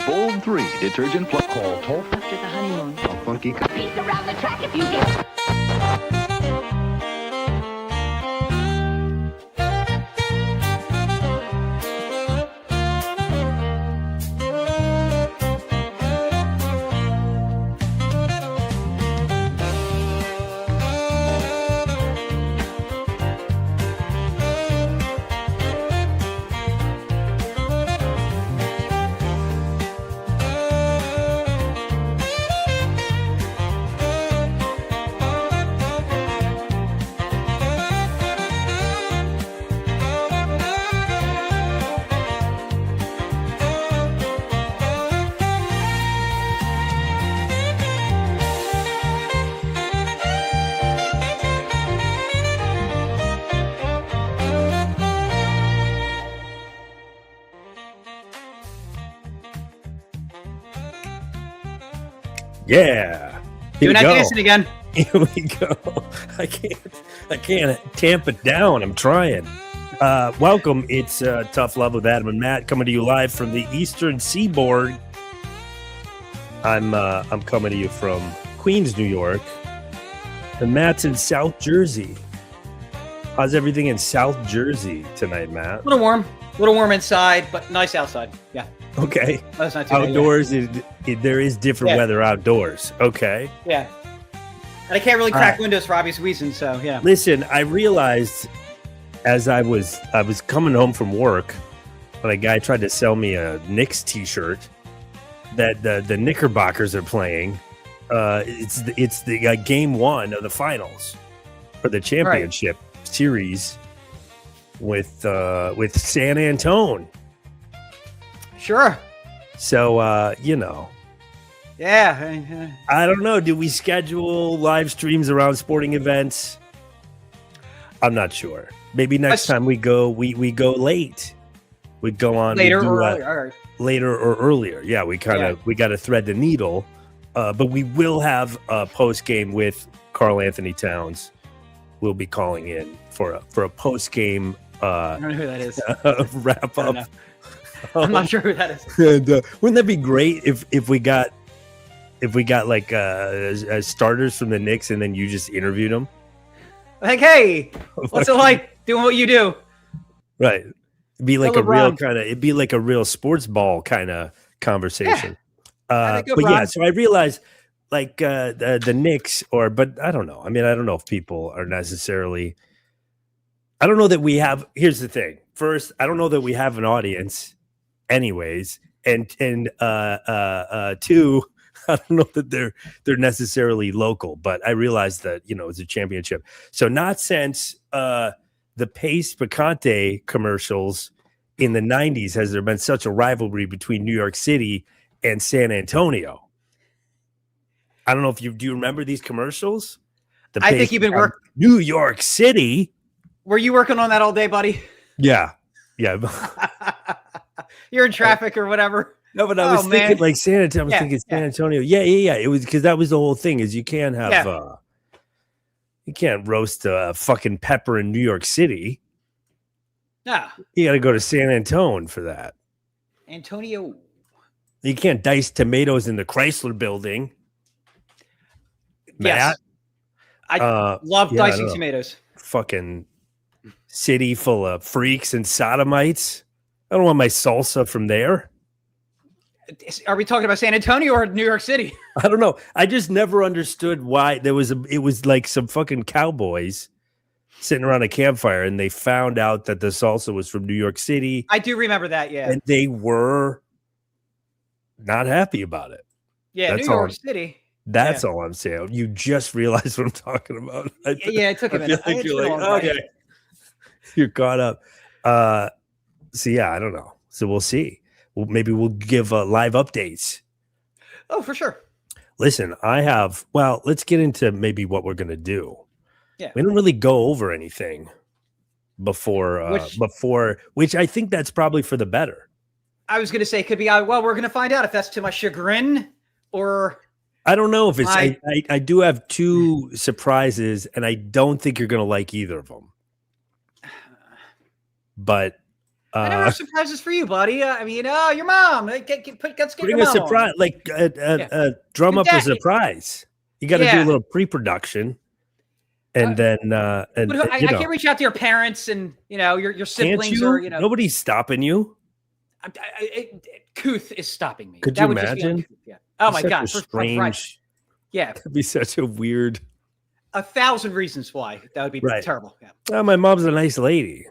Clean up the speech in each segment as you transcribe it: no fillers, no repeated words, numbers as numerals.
Bold 3 detergent plus Call toll. After the honeymoon. How funky. Peace around the track if you get. Yeah. Doing that dancing again. Here we go. I can't tamp it down. I'm trying. Welcome. It's Tough Love with Adam and Matt coming to you live from the Eastern Seaboard. I'm coming to you from Queens, New York. And Matt's in South Jersey. How's everything in South Jersey tonight, Matt? A little warm inside, but nice outside. Yeah. Okay. That's not too Outdoors, there is different Yeah. weather outdoors. Okay. bad. Yeah. And I can't really crack windows for obvious reasons, so yeah. Listen, I realized as I was coming home from work, when a guy tried to sell me a Knicks T-shirt, that the Knickerbockers are playing. It's the game one of the finals for the championship series with San Antone. Sure. So Yeah. I don't know. Do we schedule live streams around sporting events? I'm not sure. Maybe next time we go late. We go on Later we do, or earlier. All right. later or earlier. Yeah, we got to thread the needle. But we will have a post game with Karl Anthony Towns. We'll be calling in for a post game I don't know who that is. wrap I don't up. know. I'm not sure who that is. And wouldn't that be great if we got like starters from the Knicks and then you just interviewed them? Like, hey, what's it like doing what you do? Right. It'd be like LeBron. a real sports ball kind of conversation. That'd be good, But Ron. yeah, so I realized like the Knicks but I don't know. I mean, I don't know if people are necessarily. I don't know that we have. Here's the thing. First, I don't know that we have an audience, anyways, and two, I don't know that they're necessarily local. But I realized that it's a championship. So not since the Pace Picante commercials in the '90s has there been such a rivalry between New York City and San Antonio. I don't know if do you remember these commercials? I think you've been working. New York City. Were you working on that all day, buddy? Yeah. You're in traffic or whatever. No, but I was thinking like San Antonio. I was thinking San Antonio. Yeah. It was because that was the whole thing. Is you can't have you can't roast a fucking pepper in New York City. Yeah. You got to go to San Antone for that. Antonio. You can't dice tomatoes in the Chrysler Building. Yes. Matt, I love dicing tomatoes. Fucking city full of freaks and sodomites. I don't want my salsa from there. Are we talking about San Antonio or New York City? I don't know. I just never understood why it was like some fucking cowboys sitting around a campfire and they found out that the salsa was from New York City. I do remember that, yeah. And they were not happy about it. Yeah, That's New York City. That's all I'm saying. You just realized what I'm talking about. Yeah, it took a minute. You're like, okay. You're caught up. So yeah, I don't know. So we'll see. Maybe we'll give live updates. Oh, for sure. Listen, let's get into maybe what we're going to do. Yeah. We didn't really go over anything before, which I think that's probably for the better. I was going to say, could be, well, we're going to find out if that's to my chagrin or. I don't know if it's, I do have two surprises and I don't think you're going to like either of them. But I never have surprises for you, buddy. I mean, your mom. Let's get Bring your a mom surprise, on. like drum Your up a dad- surprise. You got to do a little pre-production, and then But I can't reach out to your parents and your siblings or Nobody's stopping you. Couth is stopping me. Could That you would just be imagine? uncouth, yeah. Oh my Such god! a strange. Yeah, That'd be such a weird. 1,000 reasons why that would be terrible. Yeah. Oh, my mom's a nice lady,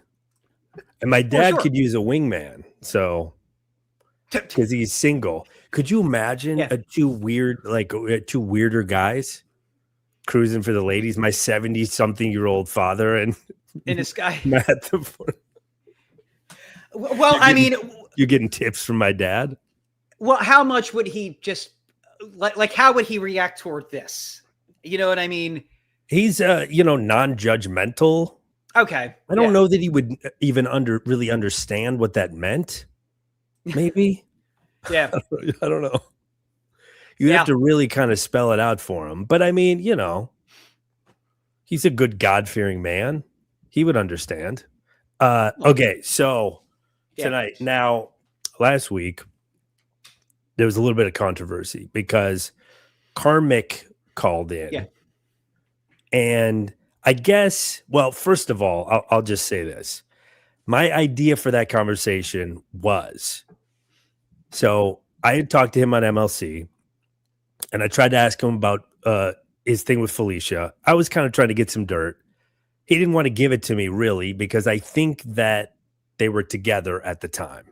and my dad sure. could use a wingman. So, because he's single, could you imagine two weirder guys cruising for the ladies? My 70-something-year-old father and this guy. Matt. Well, I mean, you're getting tips from my dad. Well, how much would he just like? How would he react toward this? You know what I mean? He's non-judgmental. Okay. I don't know that he would even really understand what that meant. Maybe. Yeah. I don't know. You have to really kind of spell it out for him. But I mean, he's a good God-fearing man. He would understand. Okay, so tonight. Now, last week, there was a little bit of controversy because Karmic called in. Yeah. And I guess, well, first of all, I'll just say this. My idea for that conversation was, so I had talked to him on MLC, and I tried to ask him about his thing with Felicia. I was kind of trying to get some dirt. He didn't want to give it to me, really, because I think that they were together at the time.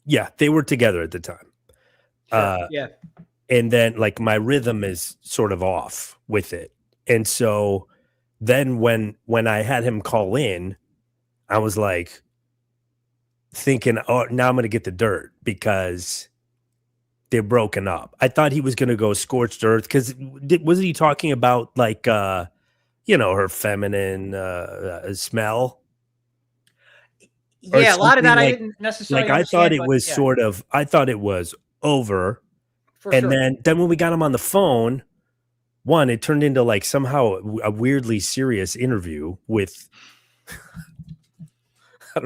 Yeah, they were together at the time. Yeah. And then, like, my rhythm is sort of off with it. And so then when I had him call in, I was like thinking, oh, now I'm going to get the dirt because they're broken up. I thought he was going to go scorched earth because wasn't he talking about like, her feminine smell? Yeah, a lot of that I didn't necessarily I thought it was I thought it was over. Then when we got him on the phone, it turned into like somehow a weirdly serious interview with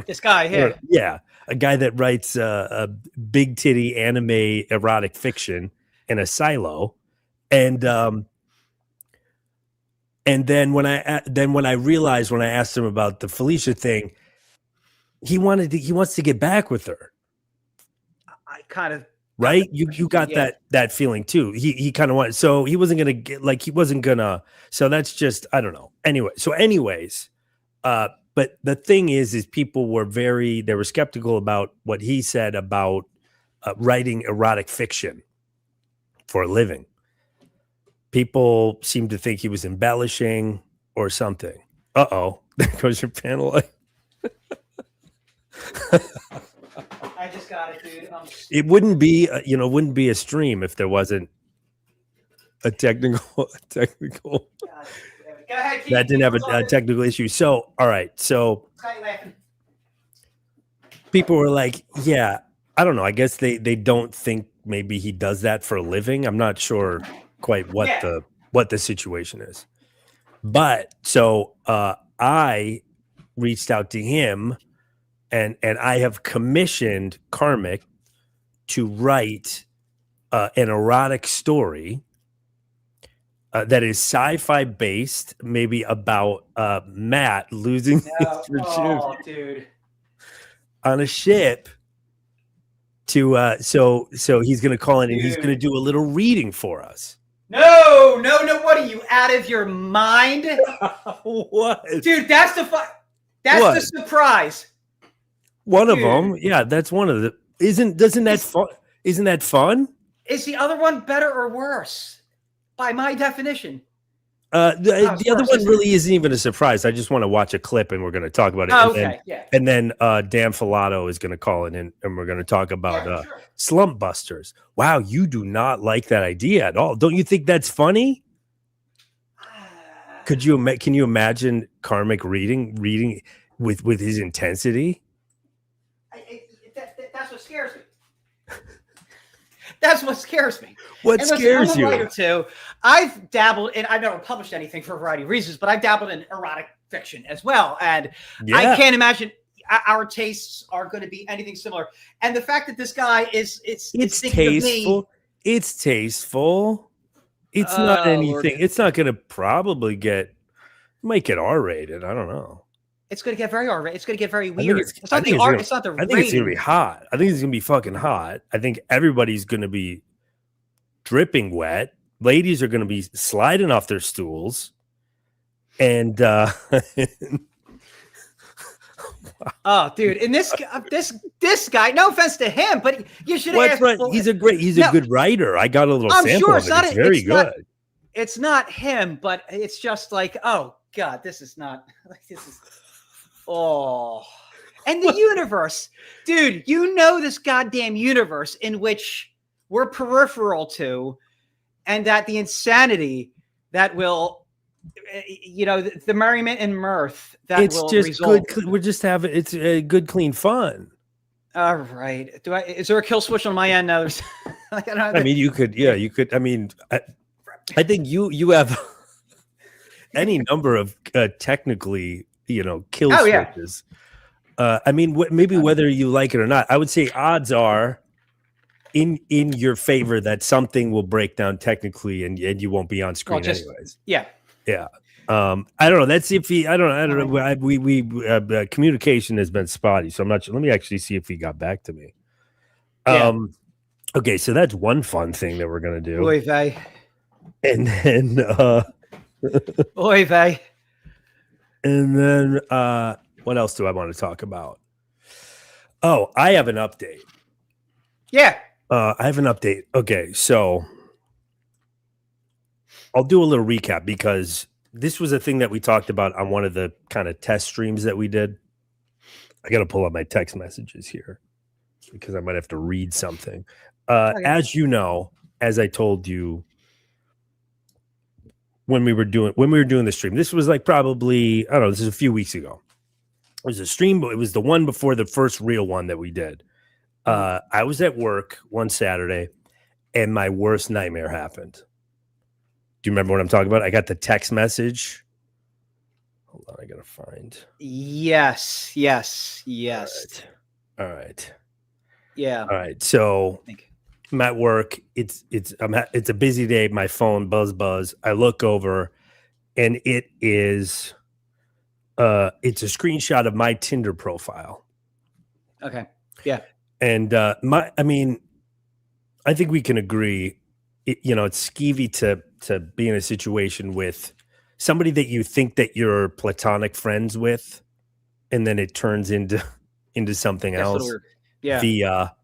this guy here. Yeah, a guy that writes a big titty anime erotic fiction in a silo, and then when I realized when I asked him about the Felicia thing, he wants to get back with her. I kind of. Right, you got that feeling too. He kind of wanted, so he wasn't gonna get So that's just, I don't know. Anyway, but the thing is people were they were skeptical about what he said about writing erotic fiction for a living. People seem to think he was embellishing or something. There goes your panel light. I just got it, dude. It wouldn't be, a stream if there wasn't a technical. Go ahead, that didn't have a technical issue. So, all right. So people were like, yeah, I don't know. I guess they don't think maybe he does that for a living. I'm not sure quite what the situation is. But so I reached out to him. And I have commissioned Karmic to write an erotic story that is sci-fi based, maybe about Matt losing his virginity on a ship. So he's going to call in and he's going to do a little reading for us. No! What are you, out of your mind? What, dude? That's the surprise. One of them, yeah, that's one of the. Isn't that fun? Isn't that fun? Is the other one better or worse? By my definition, the other one really isn't even a surprise. I just want to watch a clip and we're going to talk about it. And then Dan Filato is going to call in and we're going to talk about slump busters. Wow, you do not like that idea at all. Don't you think that's funny? Can you imagine Karmic reading with his intensity? That's what scares me. That's what scares me. What scares you? Writer too. I've dabbled in. I've never published anything for a variety of reasons, but I've dabbled in erotic fiction as well. And I can't imagine. our tastes are going to be anything similar. And the fact that this guy is It's thinking of me, tasteful. It's tasteful. It's not Oh, anything. Lord. It's not going to probably might get R-rated. I don't know. it's going to get very R-rated. It's going to get very I think weird. it's- It's I not think the it's art. gonna- It's not the I think it's going to be rating. hot. I think it's going to be fucking hot. I think everybody's going to be dripping wet. Ladies are going to be sliding off their stools. And Oh, dude, and this guy. No offense to him, but you should well, have that's asked. right. He's a good writer. I got a little I'm sample sure of it's it. not. It's very It's not. good. It's not him, but it's just like, oh God, this is not. Like, this is. Oh, and the universe, dude. You know this goddamn universe in which we're peripheral to, and that the insanity that will, the merriment and mirth that It's will just result. good. We're just having it's good, clean fun. All right. Is there a kill switch on my end? No, there's. Like, I don't know. I mean, you could. Yeah, you could. I mean, I think you have any number of technically, kill Oh, yeah. switches. I mean, maybe whether you like it or not, I would say odds are in your favor that something will break down technically, and you won't be on screen anyways. Yeah. Yeah. I don't know. That's iffy. I don't know. We communication has been spotty, so I'm not sure. Let me actually see if he got back to me. Yeah. Okay, so that's one fun thing that we're gonna do. Oy vey. And then Oy vey. and then what else do I want to talk about? Oh, I have an update. Yeah. I have an update. Okay, so I'll do a little recap because this was a thing that we talked about on one of the kind of test streams that we did. I got to pull up my text messages here because I might have to read something. Okay. As you know, as I told you when we were doing the stream, this was like probably, I don't know, this is a few weeks ago. It was a stream, but it was the one before the first real one that we did. I was at work one Saturday and my worst nightmare happened. Do you remember what I'm talking about? I got the text message. Hold on, I gotta find. Yes. All right. Yeah. All right. So I'm at work. It's a busy day. My phone buzz. I look over, and it is it's a screenshot of my Tinder profile. Okay. Yeah. And I think we can agree. It's skeevy to be in a situation with somebody that you think that you're platonic friends with, and then it turns into something That's a little else. weird. Yeah. Via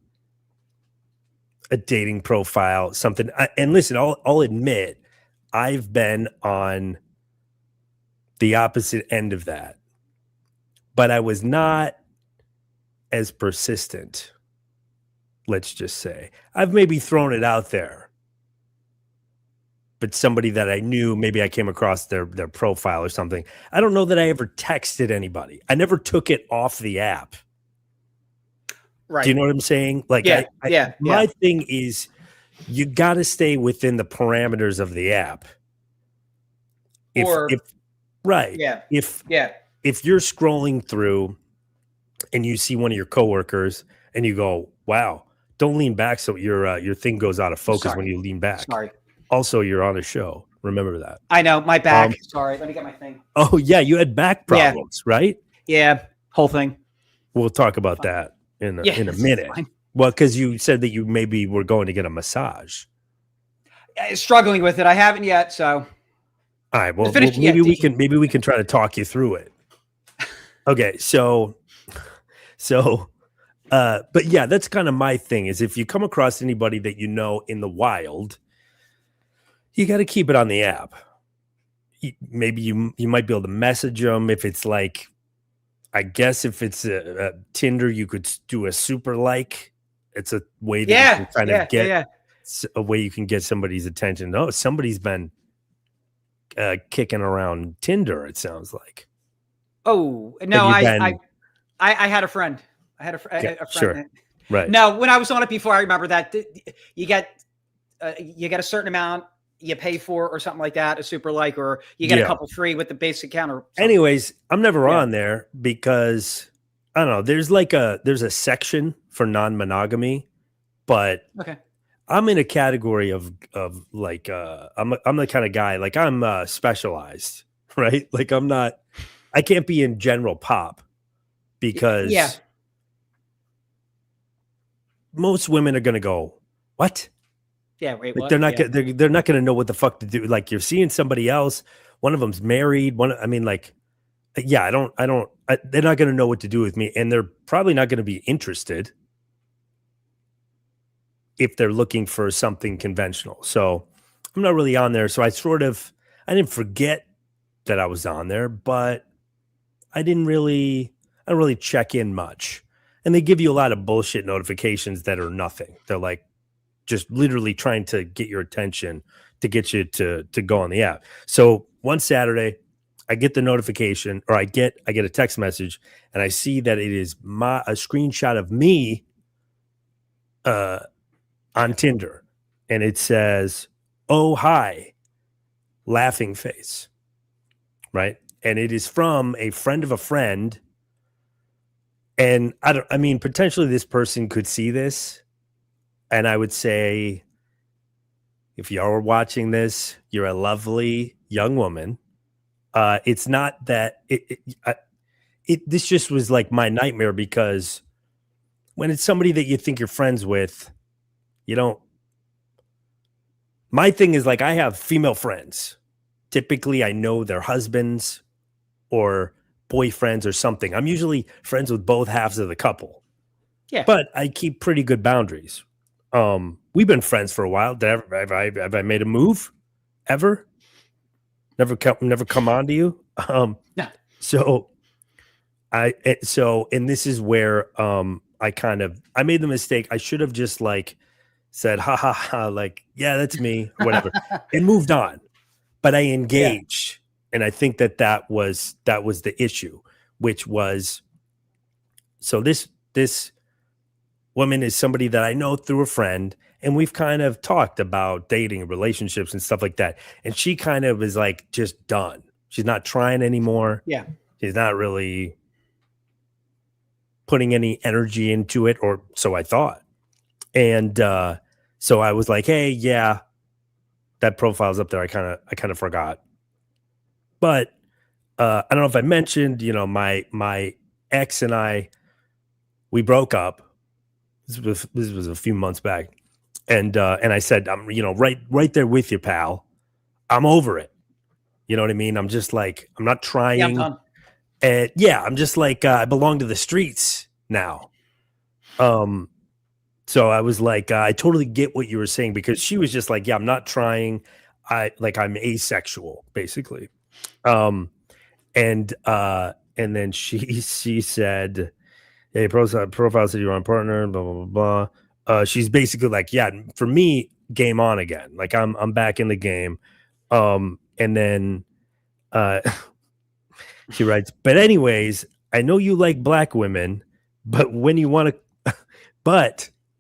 a dating profile, something. And listen, I'll admit, I've been on the opposite end of that, but I was not as persistent. Let's just say I've maybe thrown it out there, but somebody that I knew, maybe I came across their profile or something. I don't know that I ever texted anybody. I never took it off the app. Right. Do you know what I'm saying? Like, my thing is, you got to stay within the parameters of the app. If you're scrolling through and you see one of your coworkers and you go, "Wow, don't lean back so your thing goes out of focus when you lean back." Sorry. Also, you're on a show. Remember that. I know my back. Sorry, let me get my thing. Oh yeah, you had back problems, right? Yeah, whole thing. We'll talk about that in a minute. Well, because you said that you maybe were going to get a massage. Struggling with it. I haven't yet. So, all right. Well, maybe we can try to talk you through it. Okay. So, but yeah, that's kind of my thing. Is if you come across anybody that you know in the wild, you got to keep it on the app. Maybe you might be able to message them if it's like. I guess if it's a Tinder, you could do a super like. It's a way that you can kind of get a way you can get somebody's attention. Oh, somebody's been kicking around Tinder. It sounds like. Oh no, I had a friend. I had a friend. Sure. Right. No, when I was on it before, I remember that you get a certain amount. You pay for or something like that, a super like, or you get a couple free with the basic account. Or something. Anyways, I'm never on there because I don't know. There's a section for non-monogamy, but Okay. I'm in a category of like I'm the kind of guy like I'm specialized, right? Like I can't be in general pop because Yeah. most women are gonna go, what? Yeah. Wait, Like what? they're not Yeah. they're not gonna know what the fuck to do. Like you're seeing somebody else, one of them's married, I mean, like, yeah, they're not gonna know what to do with me, and they're probably not gonna be interested if they're looking for something conventional. So I'm not really on there. So I didn't forget that I was on there, but I don't really check in much. And they give you a lot of bullshit notifications that are nothing. They're like just literally trying to get your attention to get you to go on the app. So one Saturday, I get the notification, or I get a text message, and I see that it is a screenshot of me on Tinder, and it says, "Oh hi," laughing face, right? And it is from a friend of a friend. And I mean, potentially this person could see this, and I would say, if y'all are watching this, you're a lovely young woman. It's not that this just was like my nightmare, because when it's somebody that you think you're friends with, you don't. My thing is, like, I have female friends. Typically, I know their husbands or boyfriends or something. I'm usually friends with both halves of the couple. Yeah. But I keep pretty good boundaries. We've been friends for a while. Have I made a move ever? Never come on to you. No. So and this is where I made the mistake. I should have just like said, ha ha ha, like, yeah, that's me, or whatever, and moved on. But I engaged. And I think that was the issue, which was, so this woman is somebody that I know through a friend, and we've kind of talked about dating, relationships, and stuff like that. And she kind of is like just done. She's not trying anymore. Yeah. She's not really putting any energy into it, or so I thought. And so I was like, hey, yeah, that profile's up there. I kind of forgot. But I don't know if I mentioned, my ex and I, we broke up. This was a few months back, and I said, I'm right there with you, pal. I'm over it. You know what I mean? I'm just like, I'm not trying. Yeah, I'm done. And I'm just like, I belong to the streets now. So I was like, I totally get what you were saying, because she was just like, yeah, I'm not trying. I'm asexual, basically. And then she said, hey, profile said you're on partner, blah, blah, blah, blah. She's basically like, yeah, for me, game on again. Like I'm back in the game. And then she writes, but anyways, I know you like black women, but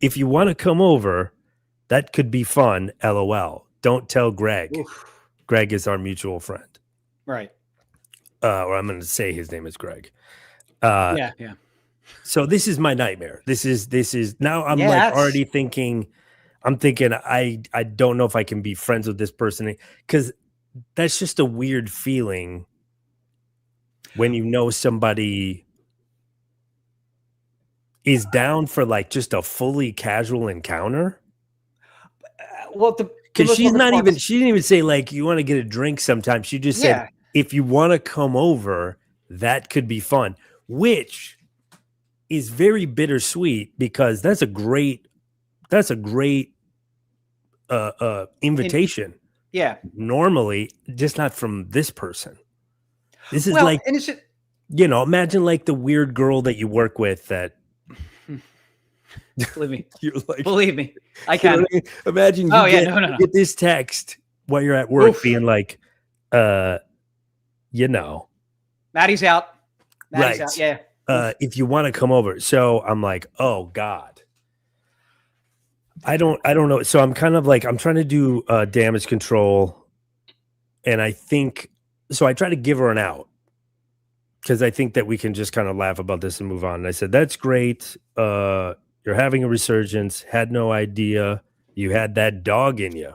if you want to come over, that could be fun. LOL. Don't tell Greg. Oof. Greg is our mutual friend. Right. Or I'm going to say his name is Greg. Yeah. So this is my nightmare. This is now I'm already thinking, I don't know if I can be friends with this person, because that's just a weird feeling when you know somebody is down for like just a fully casual encounter. Well, because she didn't even say like, you want to get a drink sometime. She just said, if you want to come over, that could be fun, which is very bittersweet, because that's a great invitation. Normally, just not from this person. This is like, and it's just, imagine like the weird girl that you work with that. Believe me. You're like, believe me, I can. I mean? Imagine you get this text while you're at work, being like, Maddie's out. Right. Out. Yeah. If you want to come over. So I'm like, oh God. I don't know. So I'm kind of like, I'm trying to do damage control. And I think, so I try to give her an out. because I think that we can just kind of laugh about this and move on. And I said, that's great. You're having a resurgence. Had no idea you had that dog in you.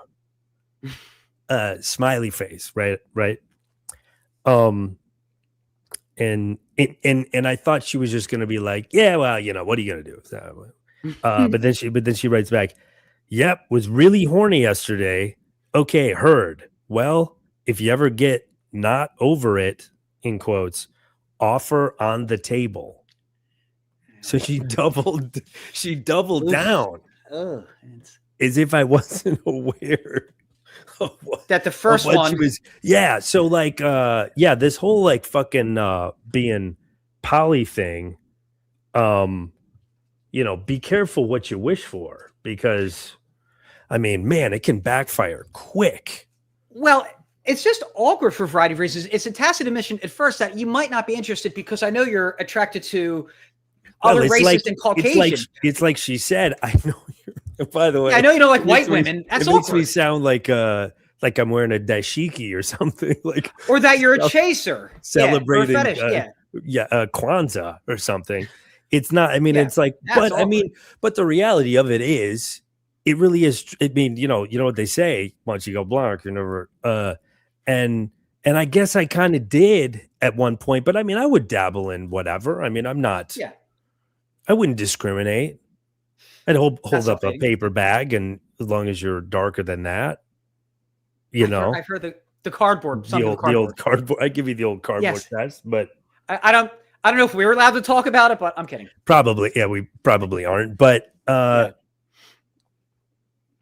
Smiley face, right? And I thought she was just going to be like, yeah, well, you know, what are you going to do? So, but then she writes back, yep, was really horny yesterday. Okay, heard. Well, if you ever get not over it, in quotes, offer on the table. So she doubled down. Oh, As if I wasn't aware of that the first one was. Yeah. So like, this whole like fucking being poly thing, be careful what you wish for, because I mean, man, it can backfire quick. Well, it's just awkward for a variety of reasons. It's a tacit admission at first that you might not be interested because I know you're attracted to other races and Caucasian. It's like she said, I know you're, by the way. Yeah, I know you don't like white women. That's awkward. Makes me sound like I'm wearing a dashiki or something. Like, or that you're a chaser. Celebrating Kwanzaa or something. It's not, I mean, it's like, but awkward. I mean, but the reality of it is, it really is. I mean, you know what they say, once you go blanc, you're never, and I guess I kind of did at one point, but I mean, I would dabble in whatever. I mean, I'm not, I wouldn't discriminate. I'd hold up a paper bag, and as long as you're darker than that, I've heard the cardboard, the old cardboard. I give you the old cardboard test, but I don't know if we're allowed to talk about it, but I'm kidding. Probably, yeah, we probably aren't, but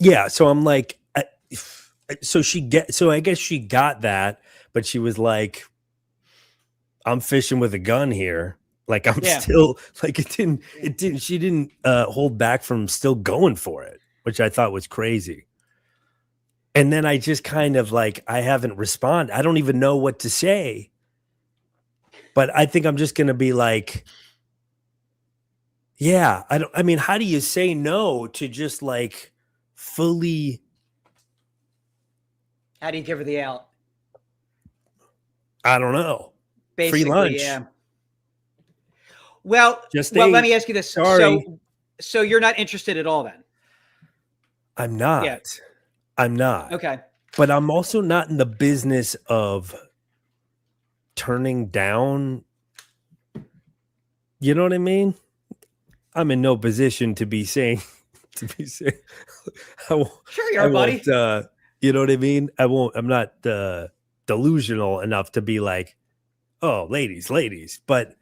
yeah. So I'm like, so I guess she got that, but she was like, I'm fishing with a gun here. Like I'm still like, she didn't hold back from still going for it, which I thought was crazy. And then I just kind of like, I haven't responded. I don't even know what to say, but I think I'm just going to be like, yeah, I mean, how do you say no to just like fully? How do you give her the out? I don't know. Basically, free lunch. Yeah. Well, let me ask you this. Sorry. So you're not interested at all then? I'm not. Yeah. I'm not. Okay. But I'm also not in the business of turning down. You know what I mean? I'm in no position to be saying, sure you are, buddy. You know what I mean? I'm not delusional enough to be like, oh, ladies. But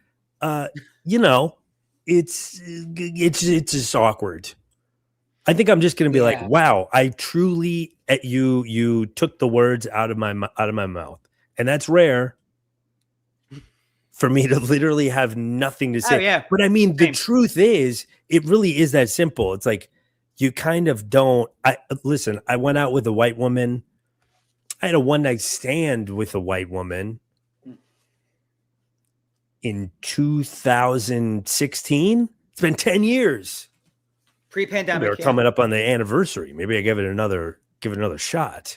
it's just awkward. I think I'm just going to be like, wow, I truly, you took the words out of my mouth, and that's rare for me to literally have nothing to say. Oh, yeah. But I mean, the truth is, it really is that simple. It's like, you kind of don't. Listen, I went out with a white woman. I had a one-night stand with a white woman in 2016. It's been 10 years. Pre-pandemic. They're coming up on the anniversary. Maybe I give it another shot.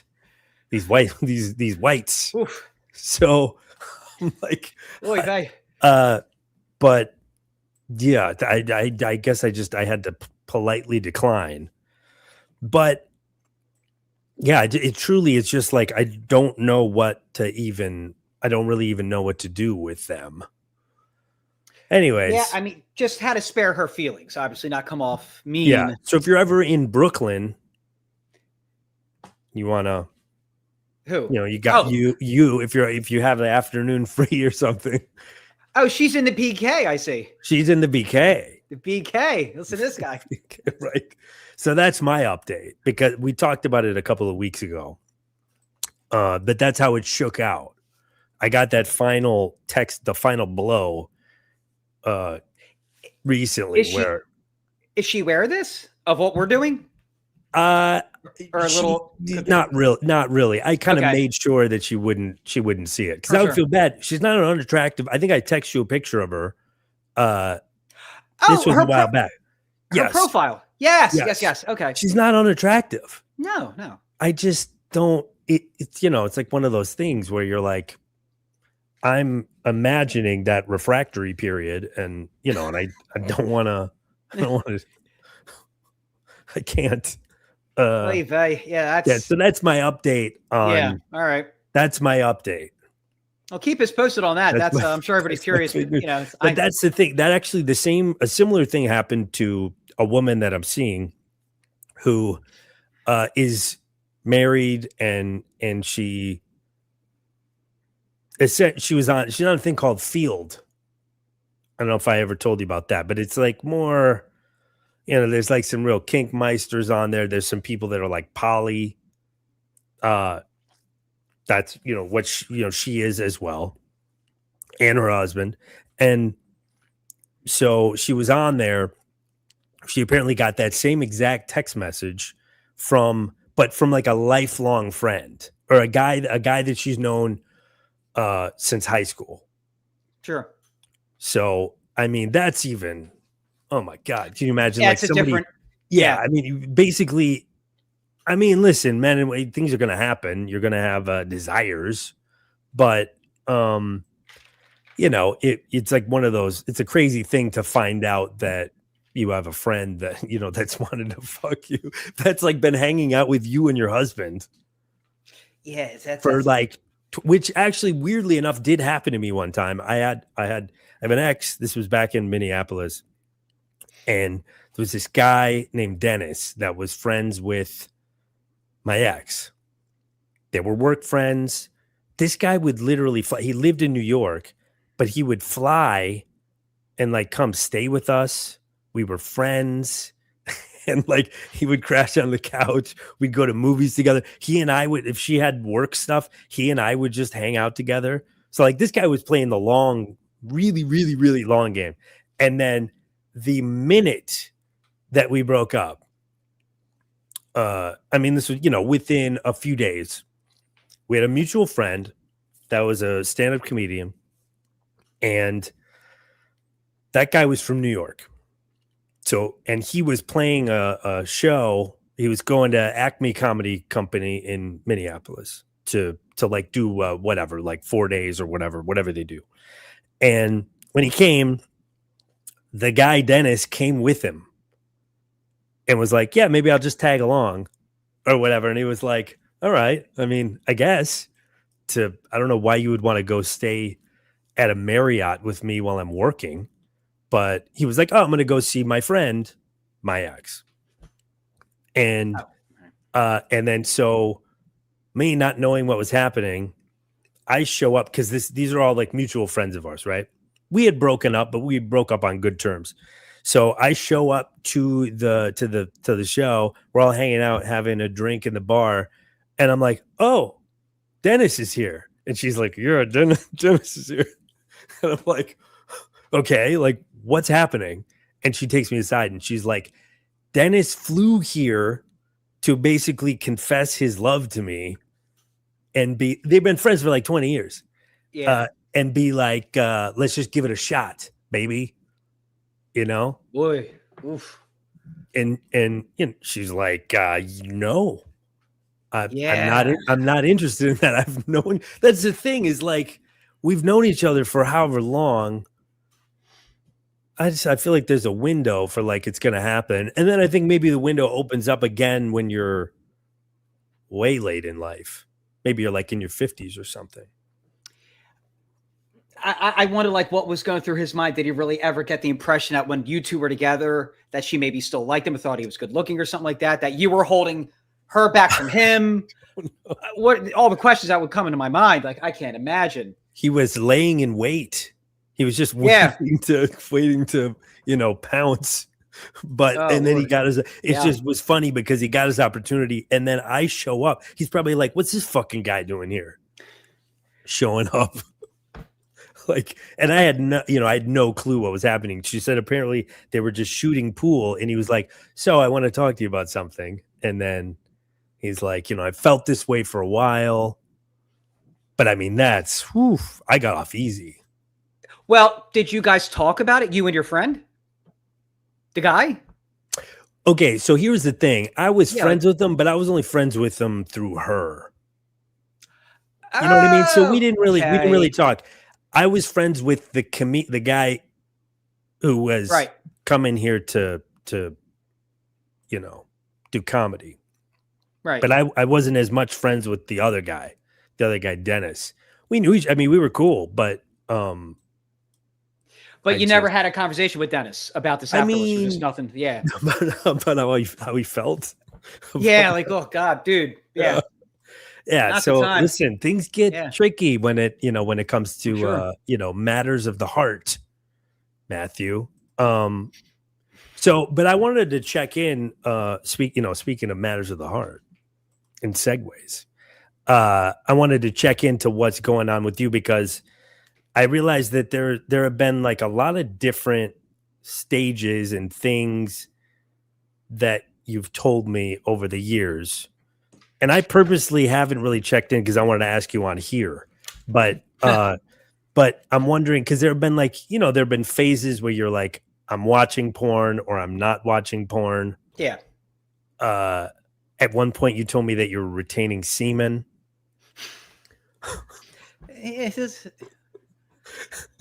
These whites. Oof. So I'm like, but yeah, I guess I had to politely decline. But yeah, it truly is just like, I don't know what to even. I don't really even know what to do with them. Anyways. Yeah, I mean, just how to spare her feelings. Obviously not come off mean. Yeah. So if you're ever in Brooklyn, you want to, you got you, if you have the afternoon free or something. Oh, she's in the BK, I see. She's in the BK. The BK. Listen to this guy. Right. So that's my update, because we talked about it a couple of weeks ago. But that's how it shook out. I got that final text, the final blow recently. Is she aware of this, of what we're doing? Or a little, not really. I kind of made sure that she wouldn't see it, because I would feel bad. She's not an unattractive. I think I text you a picture of her. This was a while back. Her profile. Yes. Okay. She's not unattractive. No. I just don't. It's it's like one of those things where you're like, I'm imagining that refractory period, and and I don't want to. I don't want to. I can't. Oy vey. Yeah, Yeah. that's So that's my update yeah. on. All right. That's my update. Well, keep us posted on that. That's That's my, I'm sure everybody's that's my curious. fake news. I But that's the thing. That actually a similar thing happened to a woman that I'm seeing, who is married, and she's on a thing called Field. I don't know if I ever told you about that, but it's like more, there's like some real kink meisters on there. There's some people that are like poly. That's what she is as well, and her husband. And so she was on there. She apparently got that same exact text message from like a lifelong friend, or a guy that she's known since high school. sure. So I mean, that's even, oh my God, can you imagine? Yeah, Like it's a somebody, different. yeah, I mean, basically, I mean, listen, man, things are going to happen. You're going to have desires, but it's like one of those. It's a crazy thing to find out that you have a friend that that's wanted to fuck you. That's like been hanging out with you and your husband. Yeah, For like, which actually, weirdly enough, did happen to me one time. I have an ex. This was back in Minneapolis, and there was this guy named Dennis that was friends with my ex. They were work friends. This guy would literally fly. He lived in New York, but he would fly and like come stay with us. We were friends. And like he would crash on the couch. We'd go to movies together. He and I would, if she had work stuff, he and I would just hang out together. So like this guy was playing the long, really, really, really long game. And then the minute that we broke up, I mean, this was, within a few days, we had a mutual friend that was a stand-up comedian. And that guy was from New York. So, and he was playing a show. He was going to Acme Comedy Company in Minneapolis to like do whatever, like 4 days or whatever they do. And when he came, the guy Dennis came with him and was like, yeah, maybe I'll just tag along or whatever. And he was like, all right. I mean, I guess I don't know why you would want to go stay at a Marriott with me while I'm working. But he was like, oh, I'm going to go see my friend, my ex. And then so me not knowing what was happening, I show up because these are all like mutual friends of ours, right? We had broken up, but we broke up on good terms. So I show up to the show. We're all hanging out, having a drink in the bar. And I'm like, oh, Dennis is here. And she's like, Dennis is here. And I'm like, okay, like, what's happening? And she takes me aside and she's like, Dennis flew here to basically confess his love to me and they've been friends for like 20 years. Yeah. And be like, let's just give it a shot, baby. Boy. Oof. And she's like, no. Yeah. I'm not interested in that. I've known, that's the thing, is like, we've known each other for however long. I feel like there's a window for like it's going to happen. And then I think maybe the window opens up again when you're way late in life. Maybe you're like in your 50s or something. I wonder like what was going through his mind. Did he really ever get the impression that when you two were together that she maybe still liked him or thought he was good looking or something like that, that you were holding her back from him? What all the questions that would come into my mind, like I can't imagine. He was laying in wait. He was just waiting to pounce. But and then he got his. Just was funny because he got his opportunity, and then I show up. He's probably like, "What's this fucking guy doing here?" Showing up, like, and I had no clue what was happening. She said apparently they were just shooting pool, and he was like, "So I want to talk to you about something." And then he's like, "I felt this way for a while, but I mean I got off easy." Well, did you guys talk about it, you and your friend? The guy? Okay, so here's the thing. I was friends with him, but I was only friends with him through her. You know what I mean? So we didn't really talk. I was friends with the guy who was Right. coming here to do comedy. Right. But I wasn't as much friends with the other guy, Dennis. We knew we were cool, but you I never just- had a conversation with Dennis about this I afterwards. There's mean- nothing. Yeah. about how he felt. Yeah. Like, oh God, dude. Yeah. Yeah. Not the So time. listen, things get Yeah. tricky when it comes to Sure. matters of the heart, Matthew. So, but I wanted to check in. Speaking of matters of the heart and segues, I wanted to check into what's going on with you because I realized that there have been like a lot of different stages and things that you've told me over the years. And I purposely haven't really checked in because I wanted to ask you on here. But but I'm wondering because there have been there have been phases where you're like, I'm watching porn or I'm not watching porn. Yeah. At one point you told me that you're retaining semen. It's just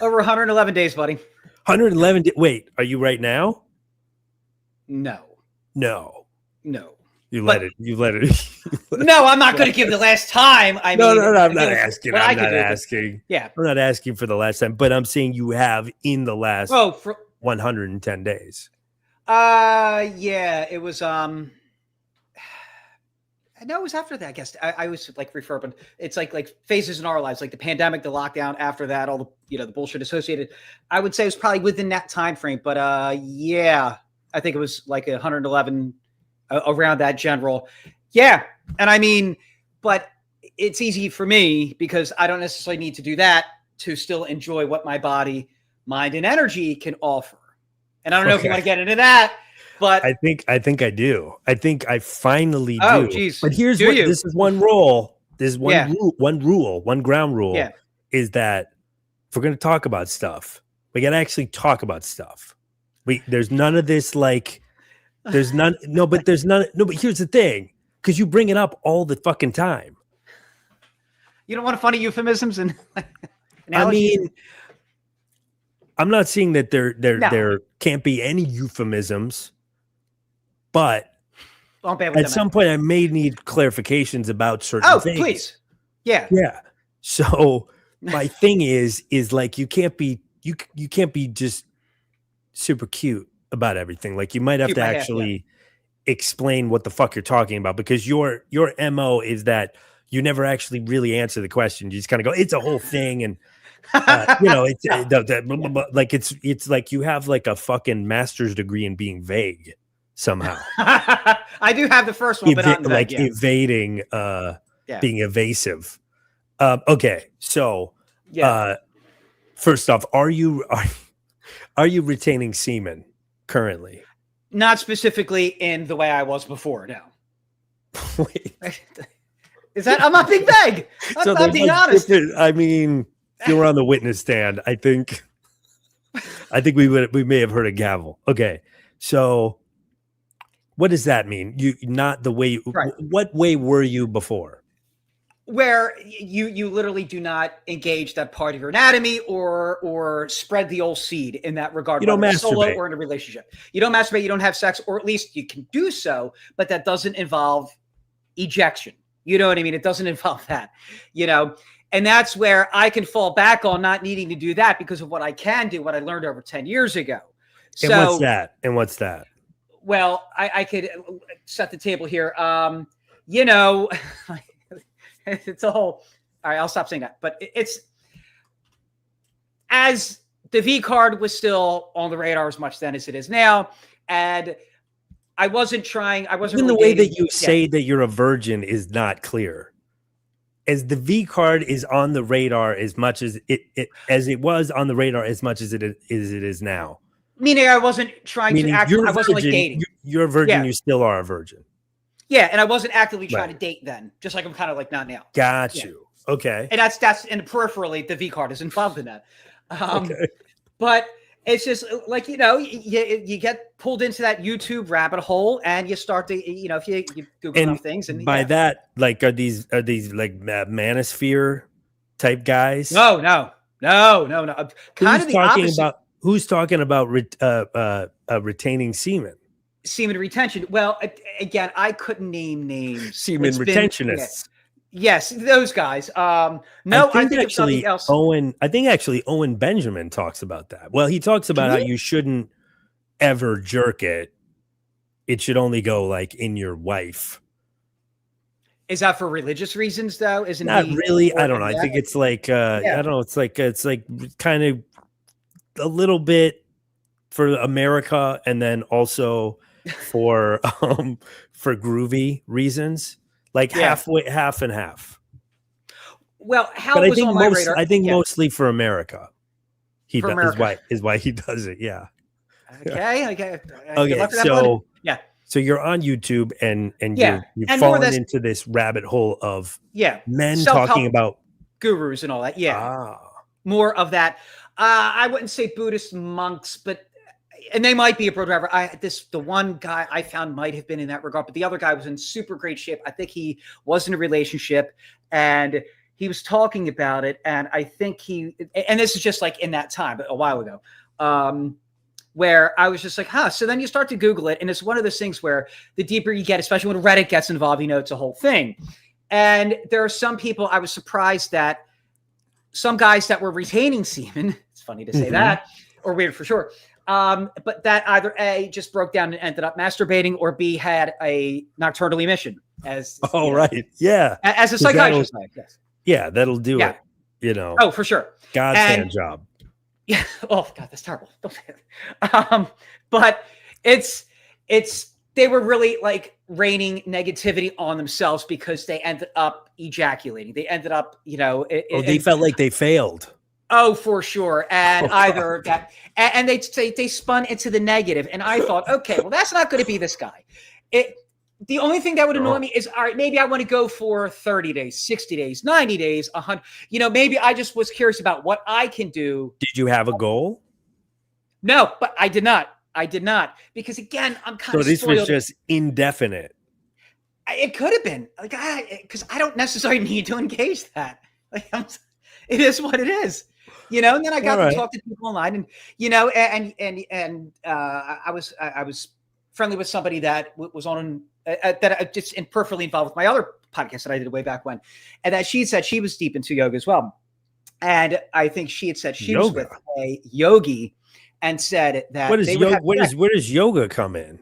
over 111 days, buddy. 111 wait, are you right now? No. No. You But- let it. No, I'm not going to give the last time. I No, mean, I'm not you know, asking. what I I'm could not do, but- asking. Yeah. I'm not asking for the last time, but I'm saying you have in the last Oh, for 110 days. yeah, it was no, it was after that. I guess I was like refurbing. It's like phases in our lives, like the pandemic, the lockdown. After that, all the the bullshit associated. I would say it was probably within that time frame. But yeah, I think it was like 111 around that general. Yeah, and I mean, but it's easy for me because I don't necessarily need to do that to still enjoy what my body, mind, and energy can offer. And I don't know if you Okay. want to get into that, but I think I do. I think I finally do. Oh, geez. But here's Do what you? this is one rule. This is one Yeah. rule, one ground rule Yeah. is that if we're going to talk about stuff, we got to actually talk about stuff. There's none of this like but here's the thing, because you bring it up all the fucking time. you don't want to funny euphemisms and I analogies? mean, I'm not saying that there No. can't be any euphemisms, but Don't bad with at them. some point I may need clarifications about certain Oh, things. please. Yeah. Yeah. So my thing is like you can't be just super cute about everything. Like you might have Cute to by half, actually explain what the fuck you're talking about, because your MO is that you never actually really answer the question. You just kind of go, it's a whole thing, and it's blah, blah, blah. Like it's like you have like a fucking master's degree in being vague somehow. I do have the first one, but not in the like bag, yeah. evading Yeah. being evasive. Okay, so Yeah. first off, are you retaining semen currently? Not specifically in the way I was before. No. Wait, Is that? I'm not being vague. I'm there's being like honest. different- I mean, if you were on the witness stand, I think we may have heard a gavel. Okay, so what does that mean? You not the way? Right. What way were you before? Where you literally do not engage that part of your anatomy or spread the old seed in that regard. You don't whether solo masturbate. or in a relationship. You don't masturbate. You don't have sex, or at least you can do so, but that doesn't involve ejection. You know what I mean? It doesn't involve that. And that's where I can fall back on not needing to do that because of what I can do, what I learned over 10 years ago. And what's that? Well, I could set the table here. It's a whole. All right, I'll stop saying that. But it's as the V card was still on the radar as much then as it is now, and I wasn't trying. I wasn't. Even the really way that dating- you say that you're a virgin is not clear. As the V card is on the radar as much as it was on the radar as much as it is now. Meaning, I wasn't trying Meaning to act. you're I a wasn't like virgin, dating. you're a virgin. Yeah. You still are a virgin. Yeah, and I wasn't actively trying Right. to date then, just like I'm kind of like not now. Got Yeah. you. Okay. And that's and peripherally the V card is involved in that. Okay. But it's just like you get pulled into that YouTube rabbit hole, and you start to if you Google And enough things, and by that, like, are these like manosphere type guys? no, No. Kind Who's of the talking opposite. about? Who's talking about retaining semen? Semen retention. Well, again, I couldn't name names. Semen It's been- retentionists. yes, those guys. No, I think it's something else. I think actually Owen Benjamin talks about that. Well, he talks about how you shouldn't ever jerk it. It should only go like in your wife. Is that for religious reasons though? Isn't Not he really. I more don't know. than I think that? it's like I don't know. It's like kind of a little bit for America, and then also for groovy reasons, like half and half. Well, how But I was think on my radar? mostly for America. He For does, America. is why he does it. Yeah. Okay. Okay. Good luck with that one. So you're on YouTube and Yeah, you've and more fallen that's- into this rabbit hole of men Self-help talking about gurus and all that. Yeah, more of that. I wouldn't say Buddhist monks, but and they might be a broad driver. The one guy I found might have been in that regard, but the other guy was in super great shape. I think he was in a relationship and he was talking about it. And I think and this is just like in that time, but a while ago, where I was just like, so then you start to Google it. And it's one of those things where the deeper you get, especially when Reddit gets involved, it's a whole thing. And there are some people, I was surprised that some guys that were retaining semen, it's funny to say that, or weird for sure, but that either A, just broke down and ended up masturbating, or B, had a nocturnal emission. As right. Yeah. As a psychiatrist. Yes. Yeah, that'll do it. Oh, for sure. God's hand job. Yeah. Oh God, that's terrible. Don't say it. But they were really like raining negativity on themselves because they ended up ejaculating. They ended up, they felt like they failed. Oh, for sure. And either that, and they spun into the negative. And I thought, okay, well, that's not going to be this guy. The only thing that would annoy me is, all right, maybe I want to go for 30 days, 60 days, 90 days, 100. Maybe I just was curious about what I can do. Did you have a goal? No, but I did not. Because again, I'm kind of this spoiled. was just indefinite. It could have been like, because I don't necessarily need to engage that. Like, it is what it is, and then I got to talk to people online, and I was friendly with somebody that was on that just imperfectly involved with my other podcast that I did way back when, and that she said she was deep into yoga as well, and I think she had said she was with a yogi, and said that where does yoga come in?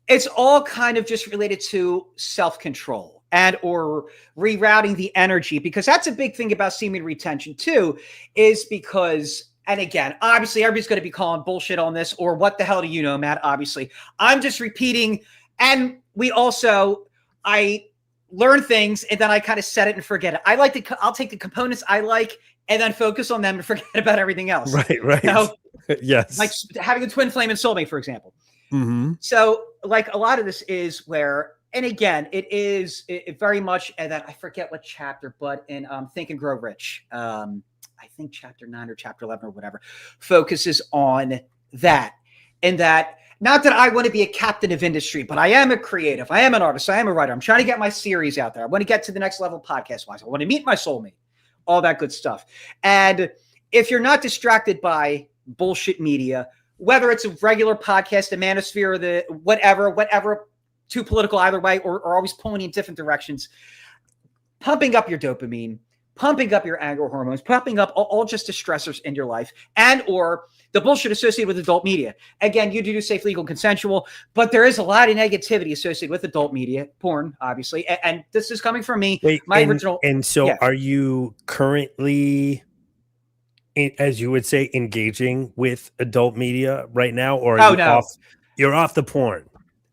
It's all kind of just related to self-control and or rerouting the energy, because that's a big thing about semen retention too, is because, and again, obviously everybody's going to be calling bullshit on this, or what the hell do you know, Matt? Obviously, I'm just repeating. And I learn things and then I kind of set it and forget it. I'll take the components I like and then focus on them and forget about everything else. Right. Yes. Like having a twin flame and soulmate, for example. Mm-hmm. So like a lot of this is where, and again, it very much, and that I forget what chapter, but in Think and Grow Rich, I think chapter 9 or chapter 11 or whatever, focuses on that. And that, not that I want to be a captain of industry, but I am a creative. I am an artist. I am a writer. I'm trying to get my series out there. I want to get to the next level podcast-wise. I want to meet my soulmate, all that good stuff. And if you're not distracted by bullshit media, whether it's a regular podcast, a manosphere, the whatever, too political either way, or always pulling in different directions, pumping up your dopamine, pumping up your anger hormones, pumping up all just the stressors in your life, and or the bullshit associated with adult media. Again, you do safe, legal, consensual, but there is a lot of negativity associated with adult media, porn, obviously. And this is coming from me. Are you currently, as you would say, engaging with adult media right now, or you're off the porn?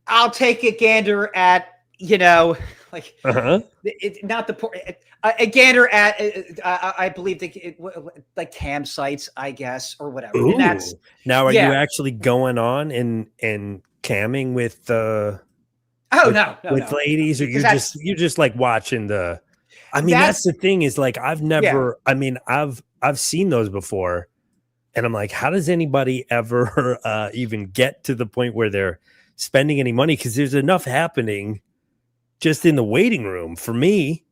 I'll take a gander at, not the porn. A gander at, I believe, like cam sites, I guess, or whatever. Ooh. And that's, now, are you actually going on and camming with ladies, or you're just like watching the? I mean, that's the thing is, like, I've never. I mean, I've seen those before, and I'm like, how does anybody ever even get to the point where they're spending any money? Because there's enough happening just in the waiting room for me.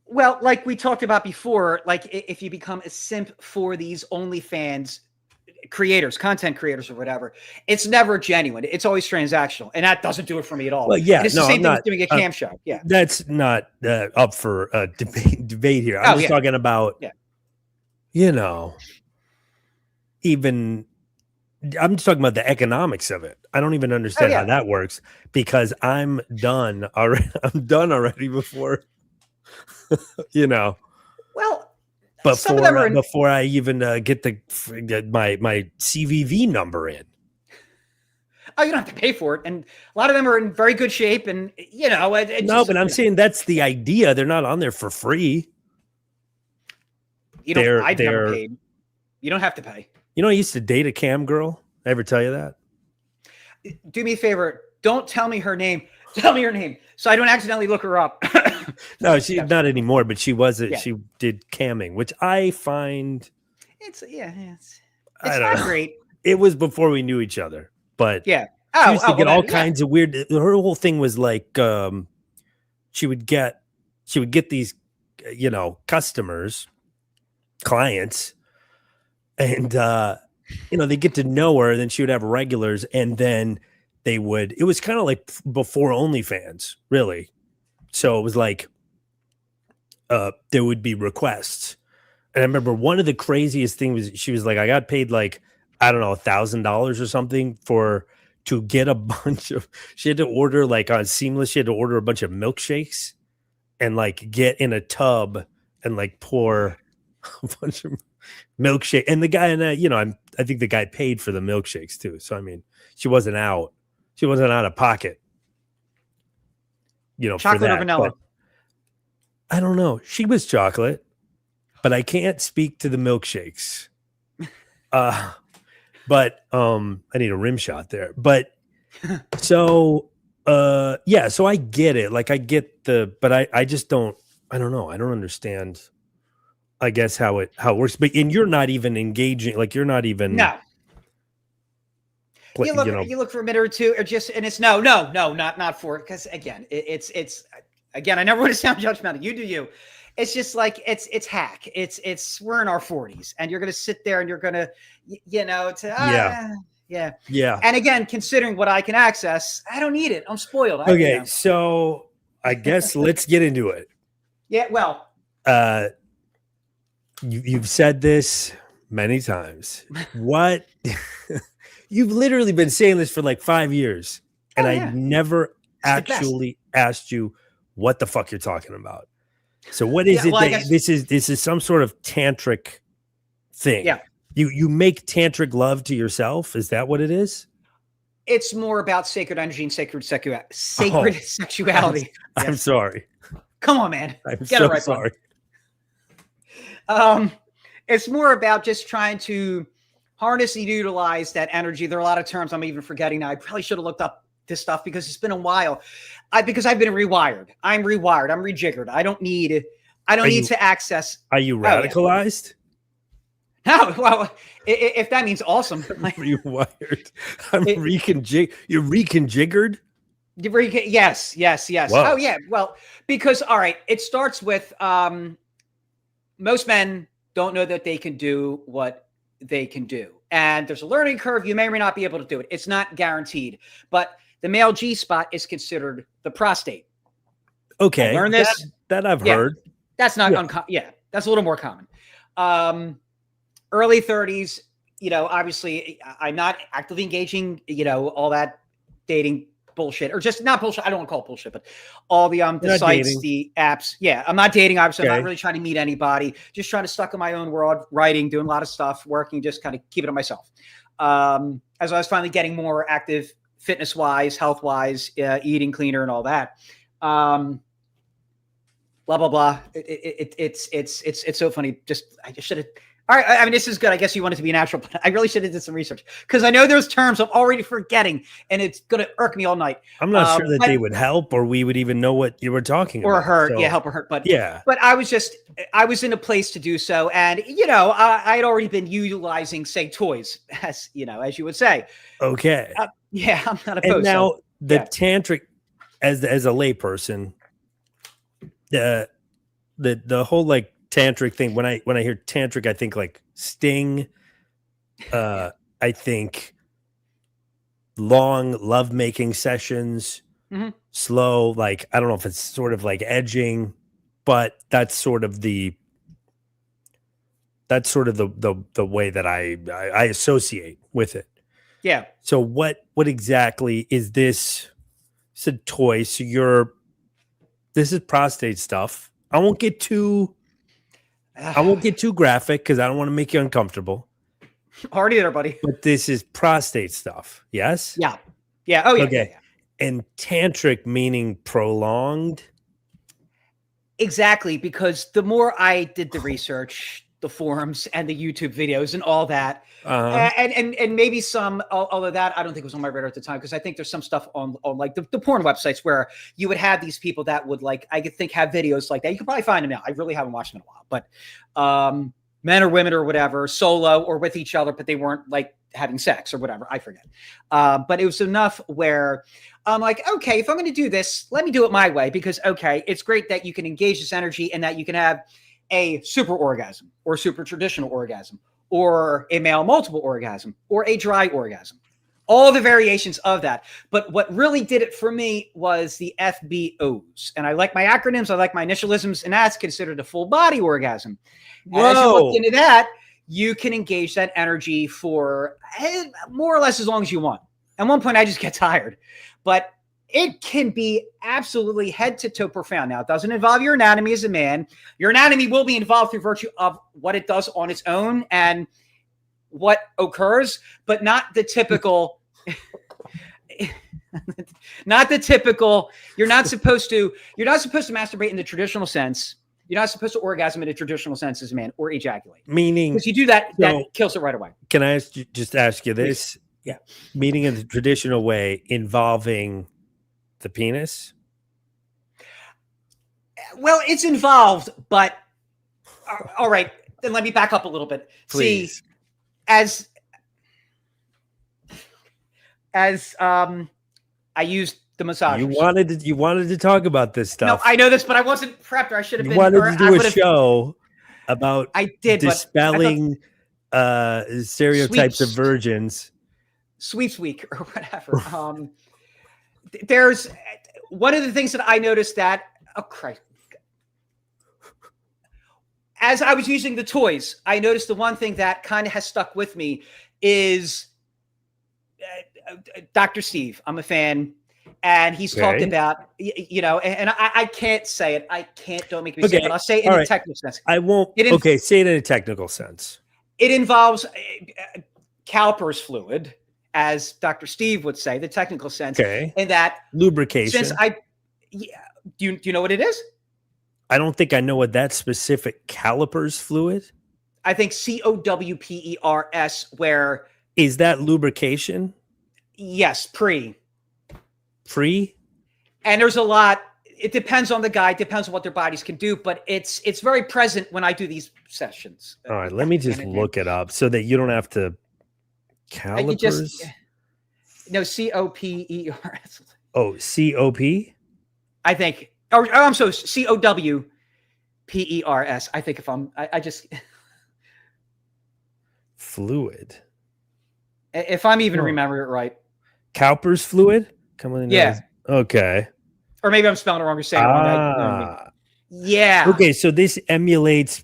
Well, like we talked about before, like if you become a simp for these OnlyFans creators, content creators, or whatever, it's never genuine. It's always transactional, and that doesn't do it for me at all. Well, yeah, and it's no, the same I'm thing not. as doing a cam show. Yeah, That's not up for debate here. I'm just talking about, you know, even I'm just talking about the economics of it. I don't even understand how that works because I'm done already. I'm done already before, you know. Well, before I even get my CVV number in. Oh, you don't have to pay for it, and a lot of them are in very good shape, and you know. But I'm saying that's the idea. They're not on there for free. I've never paid. You don't have to pay. You know, I used to date a cam girl. I ever tell you that? Do me a favor. Don't tell me her name. Tell me her name so I don't accidentally look her up. No, she's not anymore, but she was. She did camming, which I find it's not great. It was before we knew each other, but yeah. She used to get all kinds of weird. Her whole thing was like she would get these, you know, clients, and you know, they get to know her, and then she would have regulars, and then it was kind of like before OnlyFans, really. So it was like there would be requests, and I remember one of the craziest things was she was like, I got paid like, I don't know, $1,000 or something to get a bunch of, she had to order like on Seamless, she had to order a bunch of milkshakes and like get in a tub and like pour a bunch of milkshake. And the guy, you know, I think the guy paid for the milkshakes too. So, I mean, she wasn't out of pocket, you know, chocolate for that. Or vanilla? I don't know. She was chocolate, but I can't speak to the milkshakes. But I need a rim shot there. But so so I get it. Like I get but I just don't know. I don't understand, I guess, how it works. But you're not even engaging, like you're not even you look for a minute or two, or just, and it's not for it, because again, it's again, I never want to sound judgmental. You do you. It's just like it's hack. It's we're in our 40s, and you're gonna sit there and you're gonna, you know, yeah. And again, considering what I can access, I don't need it. I'm spoiled. Okay, so I guess let's get into it. Yeah, well, you've said this many times. What you've literally been saying this for like 5 years, and I never actually asked you what the fuck you're talking about. So what is it that this is some sort of tantric thing? Yeah. You make tantric love to yourself? Is that what it is? It's more about sacred energy and sacred sexuality. I'm sorry. Come on, man. I'm so sorry. It's more about just trying to harness and utilize that energy. There are a lot of terms I'm even forgetting now. I probably should have looked up this stuff because it's been a while. Because I've been rewired. I'm rewired. I'm rejiggered. I don't need to access. Are you radicalized? No, well, if that means awesome. Rewired. You're reconjigured? Yes. Whoa. Oh, yeah. Well, because, all right, it starts with most men don't know that they can do what they can do. And there's a learning curve. You may or may not be able to do it. It's not guaranteed. But the male G spot is considered the prostate. Okay. Learn this. That I've heard. That's not uncommon. Yeah, that's a little more common. Early 30s, you know, obviously I'm not actively engaging, you know, all that dating bullshit, or just not bullshit. I don't want to call it bullshit, but all the sites, dating. The apps. Yeah, I'm not dating. Obviously, I'm not really trying to meet anybody. Just trying to stuck in my own world, writing, doing a lot of stuff, working, just kind of keeping it to myself. As I was finally getting more active fitness-wise, health-wise, eating cleaner and all that. Blah blah blah. It's so funny. I just should have. All right, I mean, this is good. I guess you want it to be natural, but I really should have did some research because I know there's terms I'm already forgetting, and it's going to irk me all night. I'm not sure that they would help, or we would even know what you were talking about. Or hurt, so. Yeah, help or hurt. But yeah, but I was in a place to do so, and you know, I had already been utilizing, say, toys, as you know, as you would say. Okay. Yeah, I'm not opposed. And now the tantric, as a layperson, the whole like tantric thing. When I hear tantric, I think like sting. I think long lovemaking sessions, slow. Like I don't know if it's sort of like edging, but that's sort of the way that I associate with it. Yeah. So what exactly is this? It's a toy. So this is prostate stuff. I won't get too graphic because I don't want to make you uncomfortable. Already there, buddy. But this is prostate stuff. Yes? Yeah. Yeah. Oh, yeah. Okay. Yeah. And tantric meaning prolonged. Exactly. Because the more I did the research, the forums and the YouTube videos and all that, and maybe some, although that I don't think was on my radar at the time, because I think there's some stuff on like the porn websites where you would have these people that would like, I could think have videos like that. You could probably find them now. I really haven't watched them in a while, but men or women or whatever, solo or with each other, but they weren't like having sex or whatever. I forget. But it was enough where I'm like, okay, if I'm going to do this, let me do it my way, because, okay, it's great that you can engage this energy and that you can have a super orgasm or super traditional orgasm or a male multiple orgasm or a dry orgasm, all the variations of that. But what really did it for me was the FBOs. And I like my acronyms. I like my initialisms, and that's considered a full body orgasm. And as you look into that, you can engage that energy for more or less as long as you want. At one point, I just get tired, but it can be absolutely head to toe profound. Now, it doesn't involve your anatomy as a man. Your anatomy will be involved through virtue of what it does on its own and what occurs, but not the typical, not the typical, you're not supposed to masturbate in the traditional sense. You're not supposed to orgasm in a traditional sense as a man or ejaculate. Meaning, because you do that, that kills it right away. Can I ask you this? Please. Yeah. Meaning in the traditional way involving the penis? Well, it's involved, but all right. Then let me back up a little bit. Please. See, as I used the massage. You wanted to talk about this stuff. No, I know this, but I wasn't prepped. Or I should have been. You wanted to do a show about I did dispelling stereotypes of virgins. Sweeps week or whatever. There's one of the things that I noticed that, oh Christ, as I was using the toys, I noticed the one thing that kind of has stuck with me is Dr. Steve. I'm a fan. And he's talked about, you know, and I can't say it. Don't make me say it, but I'll say it in a technical sense. I won't. Say it in a technical sense. It involves Cowper's fluid, as Dr. Steve would say, the technical sense. Okay. And that lubrication. Since do you know what it is? I don't think I know what that specific calipers fluid. I think COWPERS. Where is that lubrication? Yes, pre. And there's a lot. It depends on the guy. Depends on what their bodies can do. But it's very present when I do these sessions. All right, let me just look it up so that you don't have to. Calipers. No, COPERS. Oh, COP. I think. Oh, I'm so COWPERS. I think if I just fluid. If I'm even remembering it right. Cowper's fluid. Come on. Yeah. Okay. Or maybe I'm spelling it wrong or saying it wrong. Yeah. Okay, so this emulates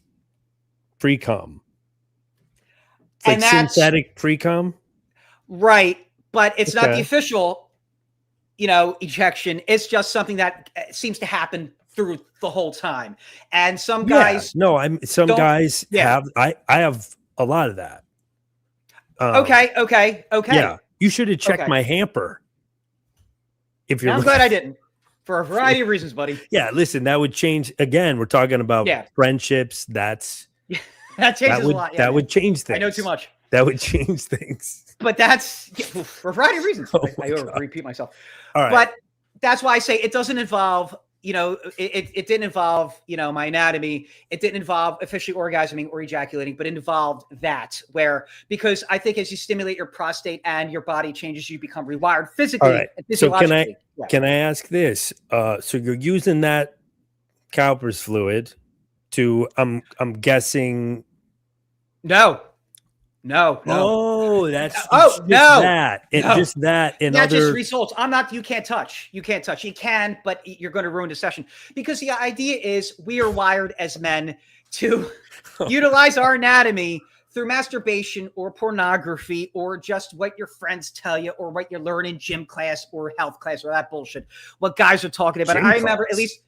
pre-cum. It's like synthetic pre-cum. Right, but it's not the official, ejection. It's just something that seems to happen through the whole time. And some guys guys have I have a lot of that. Okay. Yeah. You should have checked my hamper. I'm glad I didn't. For a variety of reasons, buddy. Yeah, listen, that would change. Again, we're talking about friendships. That changes a lot. Yeah, that would change things. I know too much. That would change things. But that's for a variety of reasons. I repeat myself. All right. But that's why I say it doesn't involve, it didn't involve, my anatomy. It didn't involve officially orgasming or ejaculating, but it involved that because I think as you stimulate your prostate and your body changes, you become rewired physically. All right. And physiologically. So can I ask this? So you're using that Cowper's fluid. to I'm guessing. No. Oh, that's Oh, no. that. It No. just that and Not just other results. You can't touch. You can, but you're going to ruin the session because the idea is we are wired as men to utilize our anatomy through masturbation or pornography or just what your friends tell you or what you learn in gym class or health class or that bullshit. What guys are talking about. Gym I remember class. at least,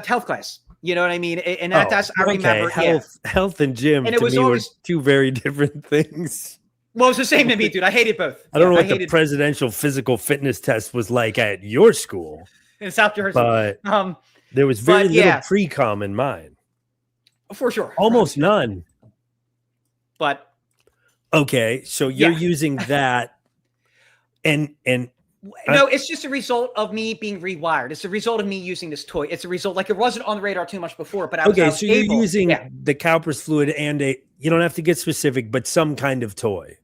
health class. You know what I mean? And that's I remember. Health and gym And it to was me always- were two very different things. Well, it's the same to me, dude. I hated both. I don't know what the presidential physical fitness test was like at your school, in South Jersey, but there was very little yeah. pre-com in mine. For sure. Almost none. But okay, so you're Yeah. using that, and no, it's just a result of me being rewired. It's a result of me using this toy. It's a result, like it wasn't on the radar too much before, but I was so you're able, using yeah. the cowper's fluid and you don't have to get specific, but some kind of toy.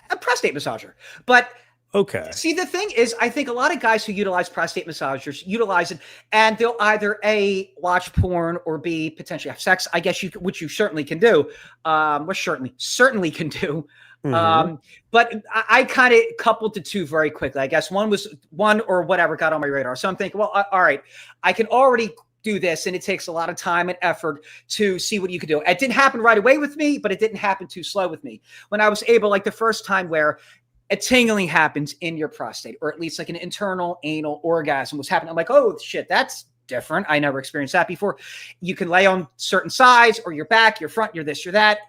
A prostate massager. But Okay. see, the thing is, I think a lot of guys who utilize prostate massagers utilize it, and they'll either A, watch porn, or B, potentially have sex. I guess which you certainly can do. Certainly can do. Mhm. But I kind of coupled the two very quickly. I guess one or whatever got on my radar. So I'm thinking, well, all right, I can already do this, and it takes a lot of time and effort to see what you can do. It didn't happen right away with me, but it didn't happen too slow with me. When I was able, like the first time where a tingling happens in your prostate, or at least like an internal anal orgasm was happening. I'm like, oh shit, that's different. I never experienced that before. You can lay on certain sides or your back, your front, your this, your that,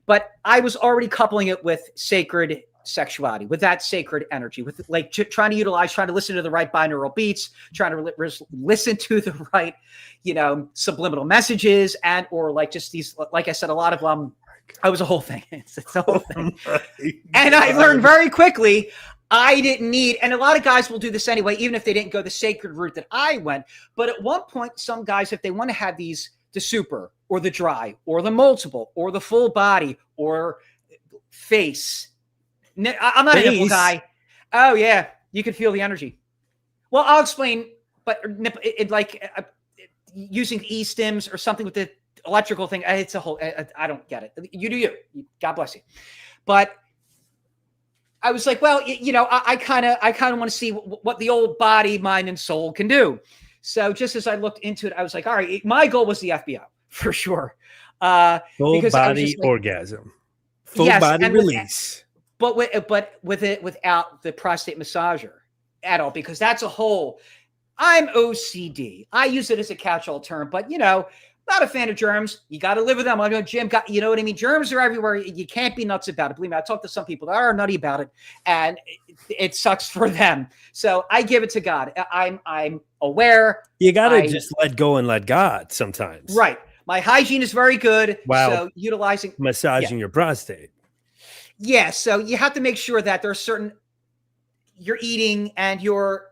but I was already coupling it with sacred sexuality, with that sacred energy, with like trying to listen to the right binaural beats, trying to listen to the right, subliminal messages, or like just these, like I said, a lot of I was a whole thing. It's a whole thing. And I learned very quickly I didn't need, and a lot of guys will do this anyway, even if they didn't go the sacred route that I went. But at one point, some guys, if they want to have the super or the dry or the multiple or the full body or face, I'm not a nipple guy. Oh yeah, you can feel the energy. Well, I'll explain, but using e-stims or something with the electrical thing, it's a whole, I don't get it. You do you. God bless you. But I was like, well, I kind of want to see what the old body, mind, and soul can do. So just as I looked into it, I was like, all right, my goal was the FBI for sure. Full body orgasm, full body release. But with it without the prostate massager at all, because that's a whole. I'm OCD. I use it as a catch-all term, but not a fan of germs. You got to live with them. I know Jim you know what I mean? Germs are everywhere. You can't be nuts about it. Believe me, I talked to some people that are nutty about it, and it sucks for them. So I give it to God. I'm aware. You got to just let go and let God sometimes. Right. My hygiene is very good. Wow. So utilizing. Massaging your prostate. Yeah. So you have to make sure that there's certain, your eating and your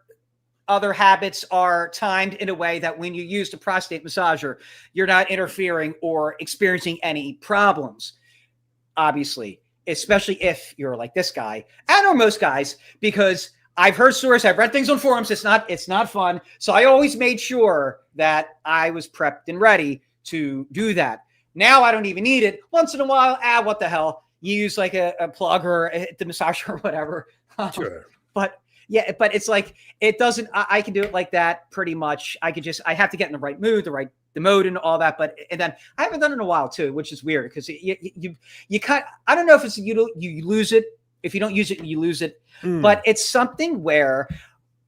other habits are timed in a way that when you use the prostate massager, you're not interfering or experiencing any problems, obviously, especially if you're like this guy or most guys, because I've heard stories, I've read things on forums. It's not fun. So I always made sure that I was prepped and ready to do that. Now I don't even need it. Once in a while, what the hell? You use like a plug or the massager or whatever. Sure. Yeah, but it's like, it doesn't, I can do it like that pretty much. I have to get in the right mood, the mode and all that. And then I haven't done it in a while too, which is weird because you kind of, I don't know if it's, you lose it. If you don't use it, you lose it. But it's something where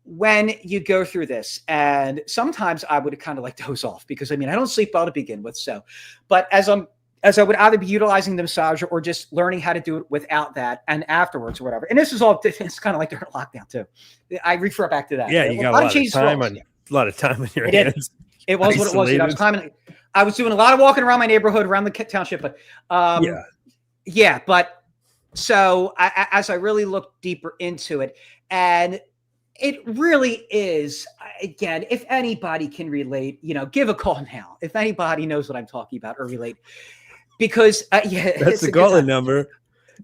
when you go through this, and sometimes I would kind of like doze off because I don't sleep well to begin with. So, but as I would either be utilizing the massager or just learning how to do it without that and afterwards or whatever. And this is all, it's kind of like during lockdown too. I refer back to that. Yeah, you got a lot of time on your hands. It was what it was. I was doing a lot of walking around my neighborhood, around the township, but but so as I really looked deeper into it, and it really is, again, if anybody can relate, give a call now. If anybody knows what I'm talking about or relate. Because that's the calling number.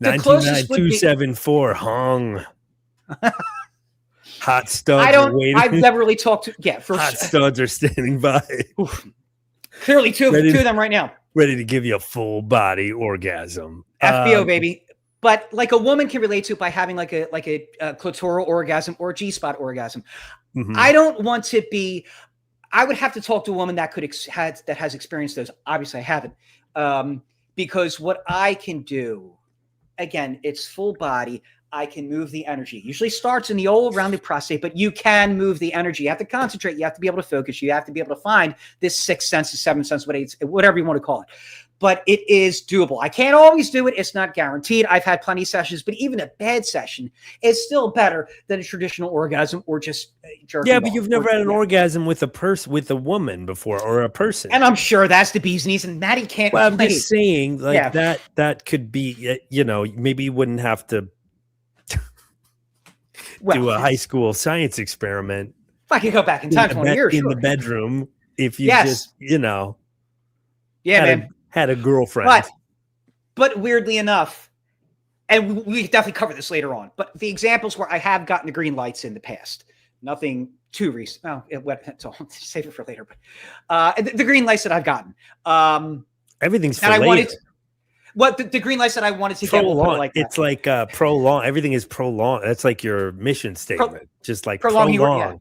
929-274 hung. Hot studs I are don't. waiting. I've never really talked to. Yeah, for Hot studs are standing by, clearly two of them right now. ready to give you a full body orgasm. FBO baby. But like a woman can relate to it by having like a clitoral orgasm or G-spot orgasm. Mhm. I don't want to be. I would have to talk to a woman that could that has experienced those. Obviously, I haven't, because what I can do, again, it's full body. I can move the energy. Usually starts in the old around the prostate, but you can move the energy. You have to concentrate. You have to be able to focus. You have to be able to find this sixth sense, the seventh sense, whatever you want to call it. But it is doable. I can't always do it. It's not guaranteed. I've had plenty of sessions, but even a bad session is still better than a traditional orgasm or just jerking. Yeah, but you've never had an orgasm with a woman before, or a person. And I'm sure that's the bee's knees, and Maddie can't. Well, I'm just saying, like, Yeah. that could be, maybe you wouldn't have to do a high school science experiment. If I could go back in time 20 years, in the bedroom, if you just, had a girlfriend. But weirdly enough, and we definitely cover this later on, but the examples where I have gotten the green lights in the past, nothing too recent. No, so save it for later. But the green lights that I've gotten, everything's for and later. I wanted. What the green lights that I wanted to get, we'll like it's like prolong. Everything is prolonged. That's like your mission statement. Just like prolong. Long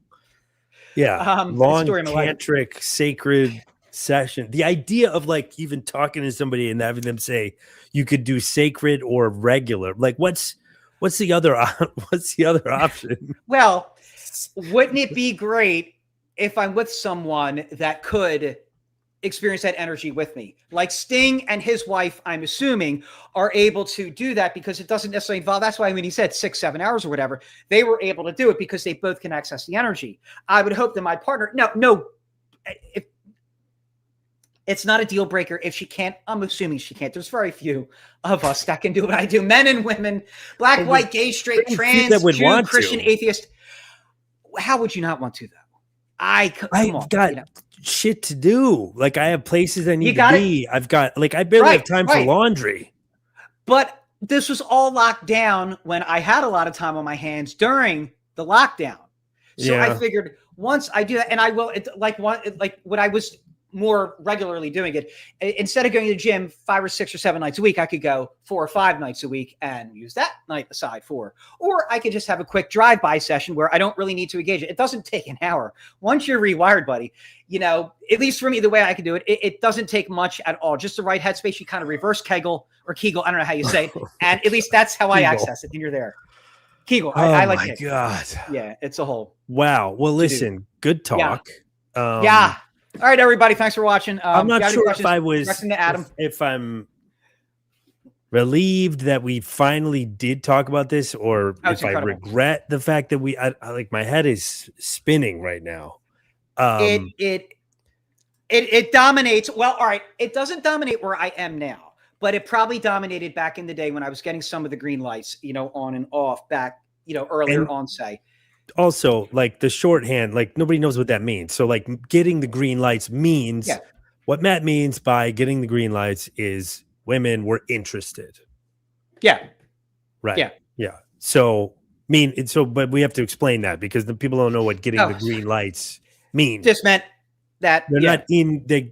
tantric sacred session. The idea of like even talking to somebody and having them say you could do sacred or regular. Like what's the other option? Well, wouldn't it be great if I'm with someone that could experience that energy with me? Like Sting and his wife, I'm assuming, are able to do that because it doesn't necessarily involve. That's why when he said 6-7 hours or whatever, they were able to do it because they both can access the energy. I would hope that my partner, no, if it's not a deal breaker if she can't. I'm assuming she can't. There's very few of us that can do what I do. Men and women, black, white, gay, straight, trans, Jew, Christian, atheist. How would you not want to, though? I've got shit to do. Like I have places I need to be. I've got I barely have time for laundry. But this was all locked down when I had a lot of time on my hands during the lockdown. So I figured once I do that, and I will when I was more regularly doing it, instead of going to the gym 5 or 6 or 7 nights a week, I could go 4 or 5 nights a week and use that night aside for, or I could just have a quick drive-by session where I don't really need to engage it. It doesn't take an hour. Once you're rewired, buddy, at least for me, the way I can do it, it doesn't take much at all. Just the right headspace. You kind of reverse Kegel or Kegel. I don't know how you say it. And at least that's how I access it. And you're there. Kegel. I like it. Oh my God. Yeah. It's a whole. Wow. Well, listen, good talk. Yeah. All right, everybody. Thanks for watching. I'm not sure if I'm relieved that we finally did talk about this, or if I regret the fact that I my head is spinning right now. It dominates. Well, all right. It doesn't dominate where I am now, but it probably dominated back in the day when I was getting some of the green lights, on and off back, earlier on, say. Also, like the shorthand, like nobody knows what that means. So like getting the green lights means what Matt means by getting the green lights is women were interested. Yeah. Right. Yeah. Yeah. So but we have to explain that because the people don't know what getting the green lights means. Just meant that they're not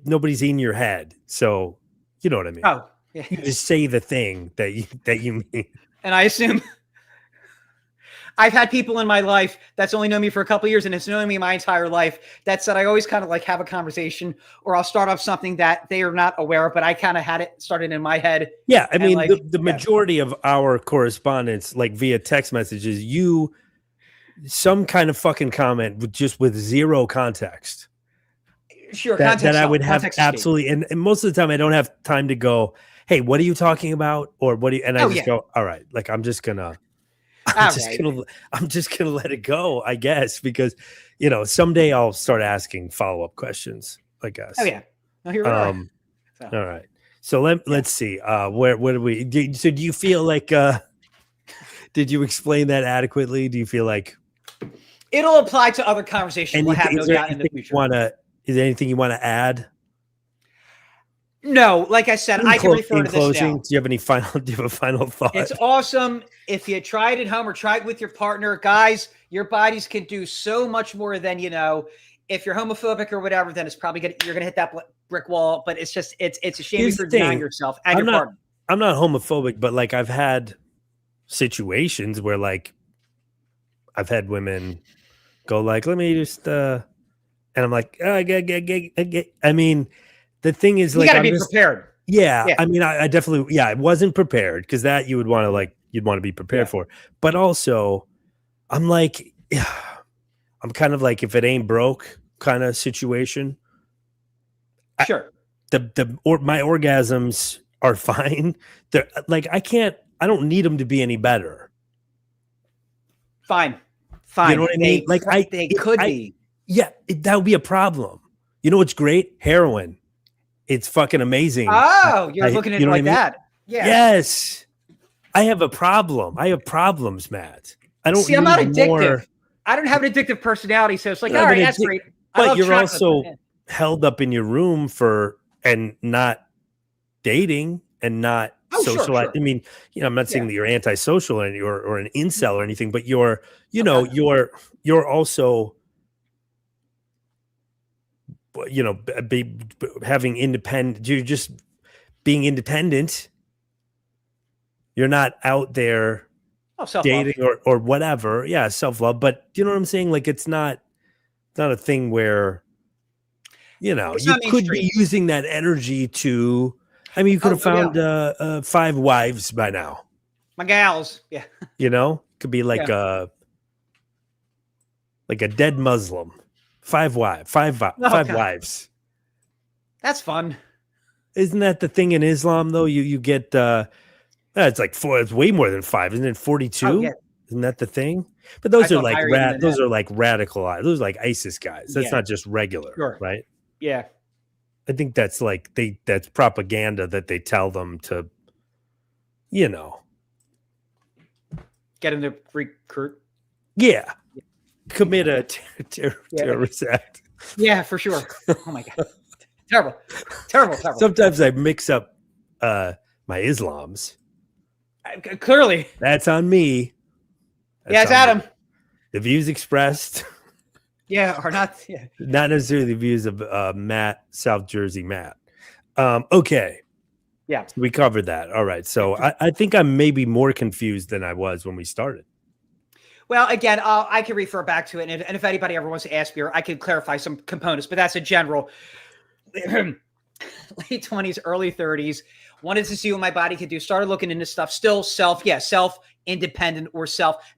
nobody's in your head. So you know what I mean? Oh, yeah. You just say the thing that you mean. And I assume I've had people in my life that's only known me for a couple of years and it's known me my entire life. That said, I always kind of like have a conversation or I'll start off something that they are not aware of, but I kind of had it started in my head. Yeah. I mean, the majority of our correspondence, like via text messages, some kind of fucking comment with zero context. Sure. That I would have absolutely. And most of the time I don't have time to go, hey, what are you talking about? Or what do you, and I just go, all right, like I'm just gonna let it go, I guess, because someday I'll start asking follow-up questions, I guess. Oh yeah. No, here we are. All right. So let's see. Where do we? So do you feel like? Did you explain that adequately? Do you feel like it'll apply to other conversations? We'll have no doubt in the future. Is there anything you want to add? No, like I said, I can refer to this now. Do you have a final thought? It's awesome. If you try it at home or try it with your partner, guys, Your bodies can do so much more than, you know, if you're homophobic or whatever, then it's probably you're gonna hit that brick wall. But it's just it's a shame Here's if you're the thing. denying yourself and I'm your partner. not homophobic, but like I've had situations where like I've had women go like, let me just and I'm like, I mean, the thing is, You like, gotta be prepared. Yeah, I mean, I definitely, I wasn't prepared, because that you would want to like, you'd want to be prepared for. But also, I'm like, I'm kind of like, if it ain't broke kind of situation. Sure. My orgasms are fine. They're like, I don't need them to be any better. Fine. You know what I mean? Like they could be. Yeah, that would be a problem. You know what's great? Heroin. It's fucking amazing. Oh, you're looking at it like that. Yeah. Yes. I have a problem. I have problems, Matt. I don't see. I'm not addictive. I don't have an addictive personality, so it's like, all right, that's great. But you're also held up in your room and not dating and not socializing. Sure. I mean, you know, I'm not saying that you're antisocial or an incel or anything, but you're also, you know, having independent. You're just being independent. You're not out there dating or whatever. Yeah, self-love. But you know what I'm saying? Like, it's not a thing where, you know, you could be using that energy to. I mean, you could have found 5 wives by now. My gals, yeah. You know, could be like a dead Muslim. 5 wives. That's fun. Isn't that the thing in Islam though? You get it's like 4. It's way more than 5, isn't it? 42. Oh, yeah. Isn't that the thing? But those are like those are like radicalized. Those are like ISIS guys. That's not just regular, right? Yeah. I think that's like that's propaganda that they tell them to, you know, get them to recruit. Yeah. Commit a terrorist act. Yeah, for sure. Oh my God. Terrible. Sometimes I mix up my Islams. Clearly. That's on me. It's Adam. The views expressed. Are not. Yeah. Not necessarily the views of Matt, South Jersey Matt. Okay. Yeah. We covered that. All right. So I think I'm maybe more confused than I was when we started. Well, again, I can refer back to it. And if anybody ever wants to ask me, I can clarify some components, but that's a general late 20s, early 30s. Wanted to see what my body could do. Started looking into stuff. Still self-independent or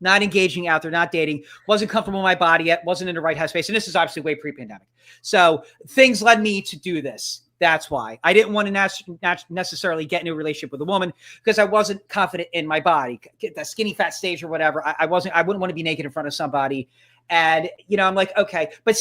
not engaging out there, not dating. Wasn't comfortable in my body yet. Wasn't in the right headspace. And this is obviously way pre-pandemic. So things led me to do this. That's why I didn't want to necessarily get into a relationship with a woman, because I wasn't confident in my body. Get that skinny fat stage or whatever. I wouldn't want to be naked in front of somebody. And, you know, I'm like, okay, but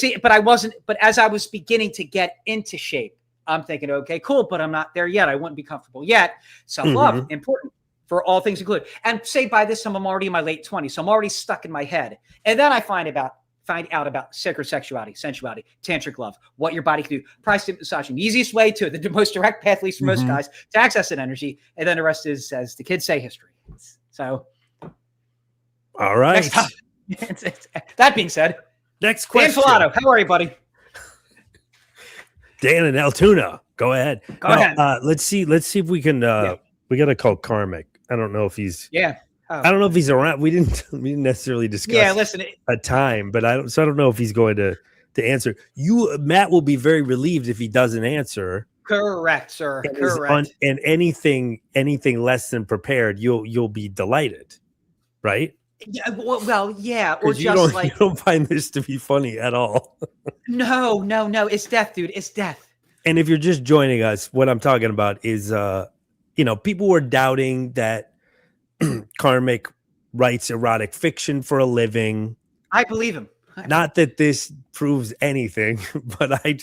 as I was beginning to get into shape, I'm thinking, okay, cool, but I'm not there yet. I wouldn't be comfortable yet. Self-love, important for all things included. And say by this time, I'm already in my late 20s. So I'm already stuck in my head. And then I find out about sacred sexuality, sensuality, tantric love, what your body can do, prostate massaging, the easiest way to it, the most direct path, at least for most guys, to access that energy. And then the rest is, as the kids say, history. So, all right. That being said, next question. Dan Filato, how are you, buddy? Dan and Altoona, go ahead. Go ahead. Let's see if we can. We got to call Karmic. I don't know if he's. Yeah. I don't know if he's around. We didn't necessarily discuss a time, but I don't know if he's going to answer. Matt will be very relieved if he doesn't answer. Correct, sir. Correct. And anything less than prepared, you'll be delighted, right? Yeah. Well, yeah. Or just you don't find this to be funny at all. No. It's death, dude. It's death. And if you're just joining us, what I'm talking about is, people were doubting that Karmic writes erotic fiction for a living. I believe him. Not that this proves anything, but I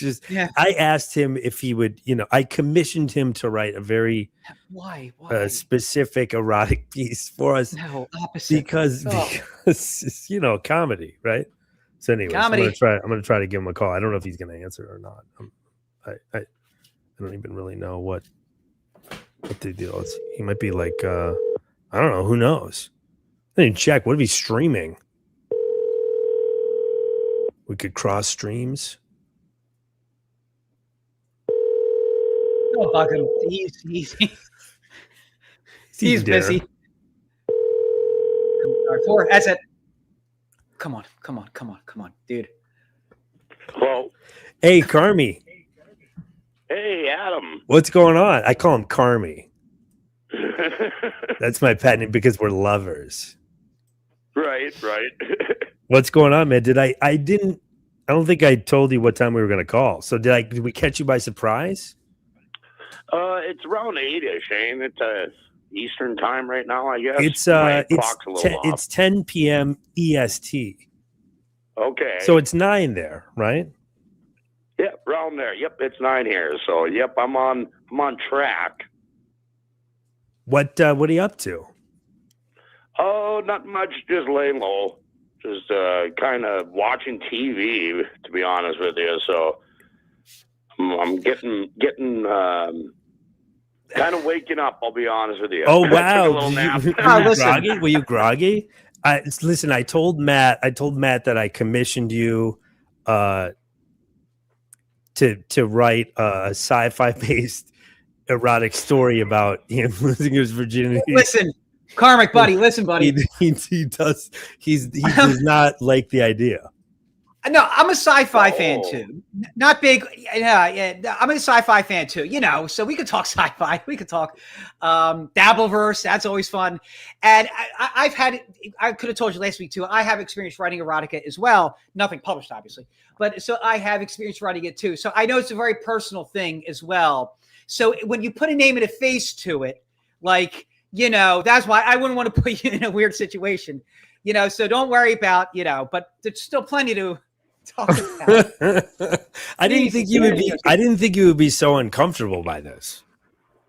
asked him if he would, I commissioned him to write a very specific erotic piece for us. No, opposite. Because comedy, right? So anyways, comedy. I'm gonna try to give him a call. I don't know if he's gonna answer or not. I don't even really know what the deal is. He might be like I don't know. Who knows? I didn't check. What if he's streaming? We could cross streams. Don't bug him. He's there. busy. Four. That's it. Come on, dude. Hello. Hey, Karmi. Hey, Adam. What's going on? I call him Karmi. That's my pet name because we're lovers. Right. What's going on, man? I don't think I told you what time we were going to call. So did we catch you by surprise? It's around 8-ish, ain't it? Eastern time right now, I guess. It's 10 p.m. EST. Okay. So it's 9 there, right? Yep, around there. Yep, it's 9 here. So yep, I'm on track. What are you up to? Oh, not much, just laying low. Just kind of watching TV, to be honest with you. So I'm getting kind of waking up, I'll be honest with you. Oh, I took a wow. little nap. Groggy? Were you groggy? Listen, I told Matt that I commissioned you to write a sci-fi based erotic story about him losing his virginity. Listen, Karmic, buddy. Listen, buddy. He does not like the idea. No, I'm a sci-fi fan too. Not big. Yeah. I'm a sci-fi fan too. You know, so we could talk sci-fi. We could talk Dabbleverse. That's always fun. And I've had. I could have told you last week too. I have experience writing erotica as well. Nothing published, obviously, but so I have experience writing it too. So I know it's a very personal thing as well. So when you put a name and a face to it, like, you know, that's why I wouldn't want to put you in a weird situation. You know, so don't worry about, you know, but there's still plenty to talk about. I didn't think you would be so uncomfortable by this.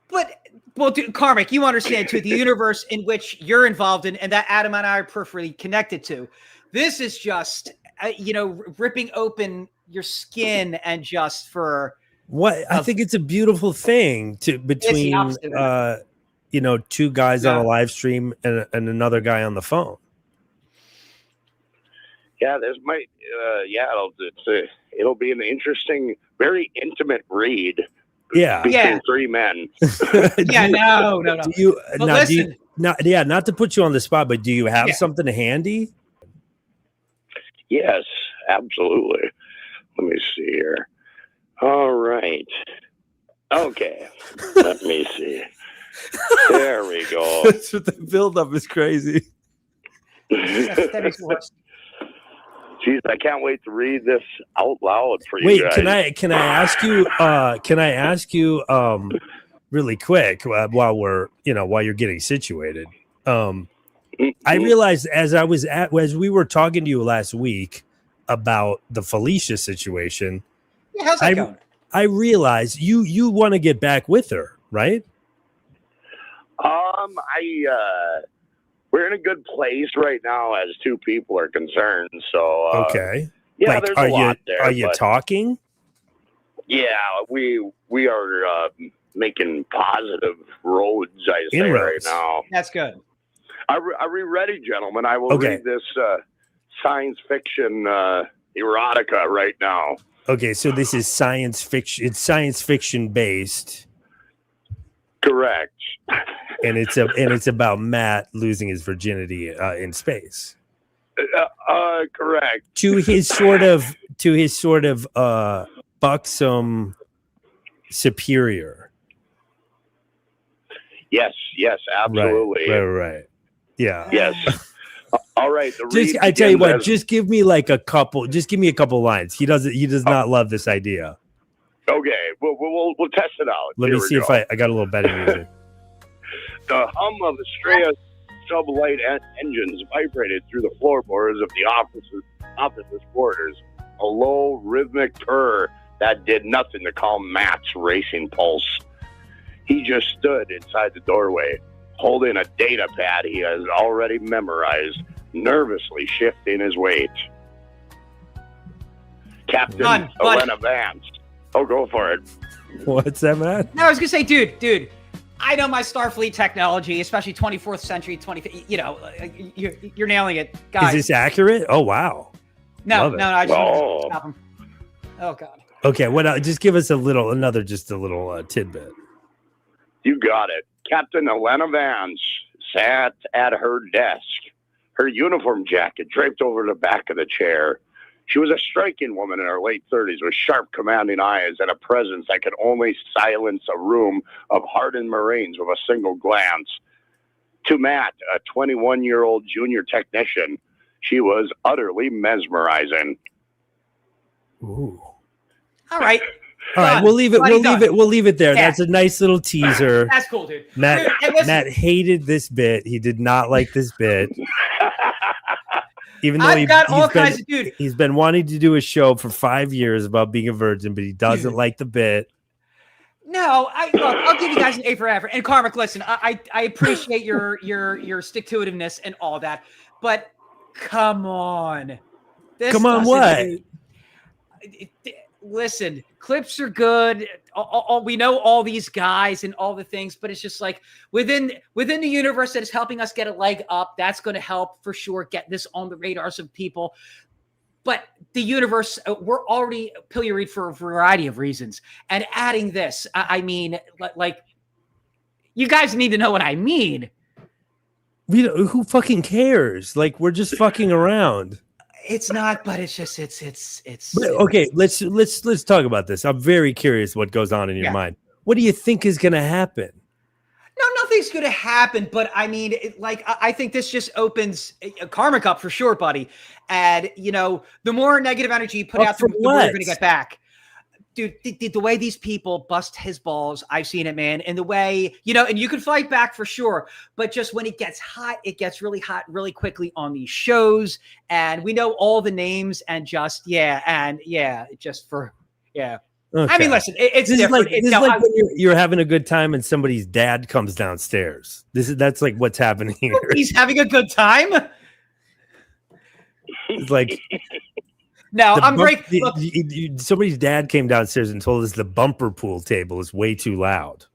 But well, dude, Karmic, you understand too, the universe in which you're involved in and that Adam and I are peripherally connected to. This is just, you know, ripping open your skin and just for what I think it's a beautiful thing between you know, two guys on a live stream and another guy on the phone. Yeah, this might. It'll be an interesting, very intimate read. Yeah, between three men. No. Not to put you on the spot, but do you have something handy? Yes, absolutely. Let me see here. All right. Okay. Let me see. There we go. That's what the buildup is crazy. Jeez, I can't wait to read this out loud for you. Wait, guys. can I ask you really quick while you're getting situated? I realized as we were talking to you last week about the Felicia situation. Yeah, how's that going? I realized you want to get back with her, right? We're in a good place right now as two people are concerned. So okay, yeah, like, there's a lot there. Are you talking? Yeah, we are making positive roads. I say right now. That's good. Are we ready, gentlemen? I will read this science fiction erotica right now. Okay, so this is science fiction. It's science fiction based. Correct. And it's about Matt losing his virginity in space. Correct. To his sort of buxom superior. Yes, absolutely. Right. Yeah. Yes. All right. I tell you what, just give me a couple lines. He does not love this idea. Okay, we'll test it out. Let me see if I got a little better music. The hum of Estrella sublight engines vibrated through the floorboards of the office's quarters. A low, rhythmic purr that did nothing to calm Matt's racing pulse. He just stood inside the doorway, holding a data pad he has already memorized, nervously shifting his weight. Captain Elena Vance. Oh, go for it. What's that, Matt? No, I was gonna say, dude. I know my Starfleet technology, especially 24th century, you're nailing it, guys. Is this accurate? Oh, wow. No, Love it. no, I just wanted Oh. to stop him. Oh God. Okay, what? Just give us another tidbit. You got it. Captain Elena Vance sat at her desk, her uniform jacket draped over the back of the chair. She was a striking woman in her late 30s with sharp, commanding eyes and a presence that could only silence a room of hardened Marines with a single glance. To Matt, a 21-year-old junior technician, she was utterly mesmerizing. Ooh. All right. All right, Done. we'll leave it. Bloody done. We'll leave it there. Yeah. That's a nice little teaser. That's cool, dude. Matt Dude, and listen, Matt hated this bit. He did not like this bit. Even though I've got all kinds of dude. he's been wanting to do a show for 5 years about being a virgin, but he doesn't like the bit. No, I'll give you guys an A for effort. And Karmic, listen, I appreciate your stick-to-itiveness and all that, but come on. This Come on, doesn't what? Listen, clips are good. We know all these guys and all the things, but it's just like within the universe that is helping us get a leg up. That's going to help for sure get this on the radars of people. But the universe, we're already pilloried for a variety of reasons. And adding this, I mean, like, you guys need to know what I mean. Who fucking cares? Like, we're just fucking around. It's not, but it's just it's. But, okay, let's talk about this. I'm very curious what goes on in your mind. What do you think is going to happen? No, nothing's going to happen. But I mean, I think this just opens a Karmic up for sure, buddy. And the more negative energy you put out, the more you're going to get back. Dude, the way these people bust his balls, I've seen it, man. And the way, and you can fight back for sure. But just when it gets hot, it gets really hot really quickly on these shows. And we know all the names and just, Okay. I mean, listen, it's different. This is like when you're having a good time and somebody's dad comes downstairs. That's like what's happening here. He's having a good time. It's like... No, I'm breaking. Somebody's dad came downstairs and told us the bumper pool table is way too loud.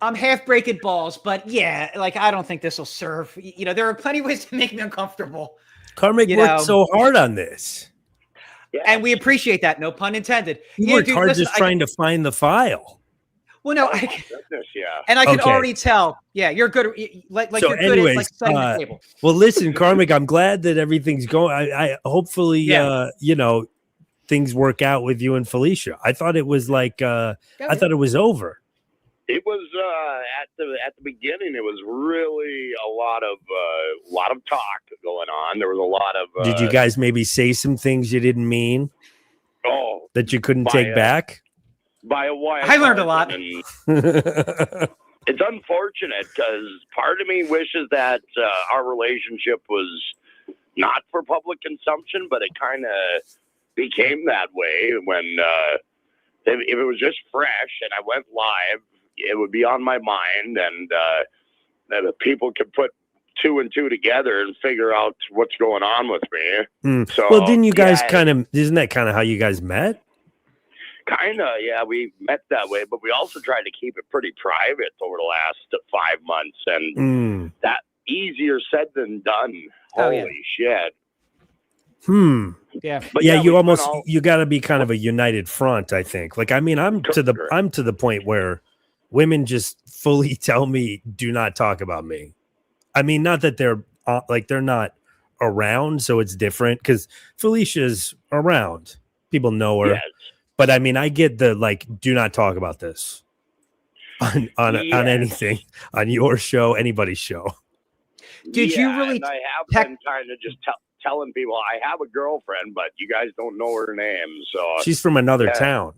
I'm half breaking balls, but I don't think this will serve. There are plenty of ways to make me uncomfortable. Karmic worked so hard on this. Yeah. And we appreciate that. No pun intended. He worked hard just trying to find the file. Well, no, and I can already tell. Yeah, you're good. So you're anyways, good at setting the table. Well, listen, Karmic, I'm glad that everything's going. I hopefully, things work out with you and Felicia. I thought it was I thought it was over. It was at the beginning. It was really a lot of talk going on. There was a lot of. Did you guys maybe say some things you didn't mean? Oh, that you couldn't take back. By a while, I learned a lot. It's unfortunate because part of me wishes that our relationship was not for public consumption, but it kind of became that way when if it was just fresh and I went live, it would be on my mind, and that people could put 2 and 2 together and figure out what's going on with me. So, well, didn't you guys isn't that kind of how you guys met? Kind of, yeah. We met that way, but we also tried to keep it pretty private over the last 5 months, and that easier said than done. Holy shit. Yeah. But yeah, you got to be kind of a united front, I think. Like, I mean, I'm to the point where women just fully tell me, do not talk about me. I mean, not that they're not around, so it's different because Felicia's around. People know her. Yes. But I mean, I get the do not talk about this on anything, on your show, anybody's show. Did you really? And I have been kind of just telling people I have a girlfriend, but you guys don't know her name. So she's from another town.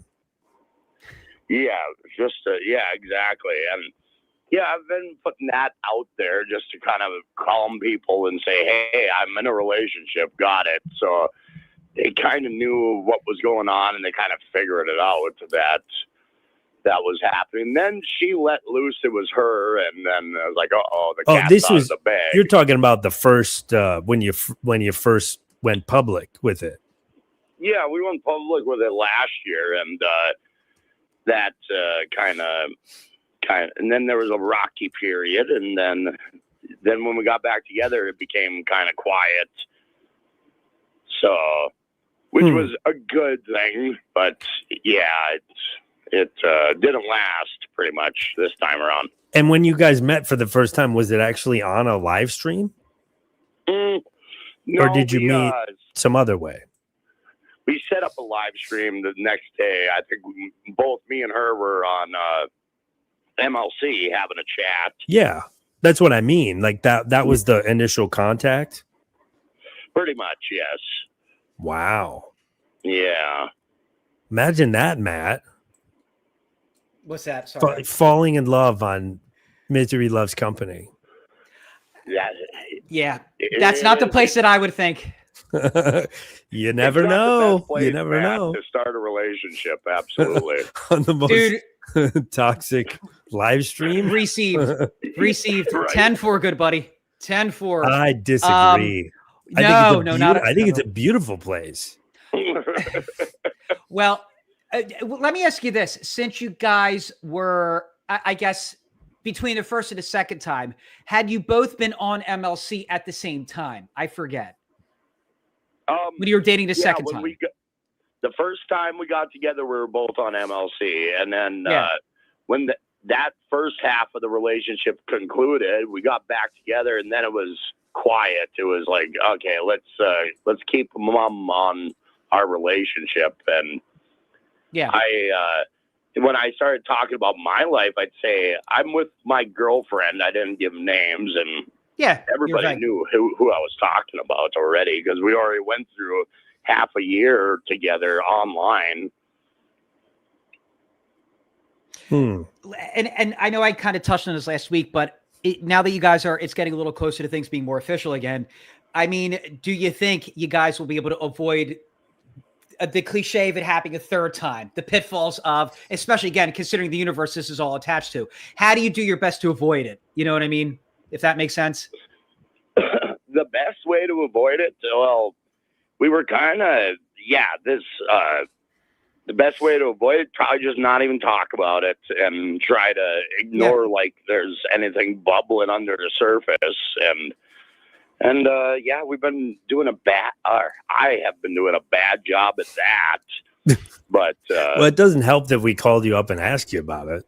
Yeah, exactly. And I've been putting that out there just to kind of calm people and say, hey, I'm in a relationship. Got it. So they kind of knew what was going on, and they kind of figured it out that was happening. Then she let loose. It was her, and then I was like, the cat's out of the bag. You're talking about the first when you first went public with it. Yeah, we went public with it last year, and that kind of, and then there was a rocky period, and then when we got back together, it became kind of quiet. So which was a good thing. But yeah, it didn't last pretty much this time around. And when you guys met for the first time, was it actually on a live stream? No, Or did you meet some other way? We set up a live stream the next day. I think both me and her were on MLC having a chat. Yeah, that's what I mean. Like that was the initial contact? Pretty much, yes. Wow. Yeah. Imagine that, Matt. What's that? Sorry. Falling in love on Misery Loves Company. Yeah, that's not the place that I would think. You never know. You never Matt, know. to start a relationship, absolutely. On the most Dude, toxic live stream. received Right. 10-4, good buddy. 10-4. I disagree. No, I think it's a beautiful place. Well, let me ask you this. Since you guys were, I guess, between the first and the second time, had you both been on MLC at the same time? I forget. When you were dating the second time. The first time we got together, we were both on MLC. And then when that first half of the relationship concluded, we got back together, and then it was quiet. It was like, okay, let's keep mum on our relationship. And when I started talking about my life, I'd say I'm with my girlfriend. I didn't give names, and everybody knew who I was talking about already, because we already went through half a year together online. And I know I kind of touched on this last week, but now that you guys it's getting a little closer to things being more official again. I mean, do you think you guys will be able to avoid the cliche of it happening a third time, the pitfalls of, especially again, considering the universe this is all attached to? How do you do your best to avoid it? You know what I mean? If that makes sense. The best way to avoid it, well, we were kind of, the best way to avoid it, probably just not even talk about it and try to ignore like there's anything bubbling under the surface. And we've been doing I have been doing a bad job at that. But well, it doesn't help that we called you up and asked you about it.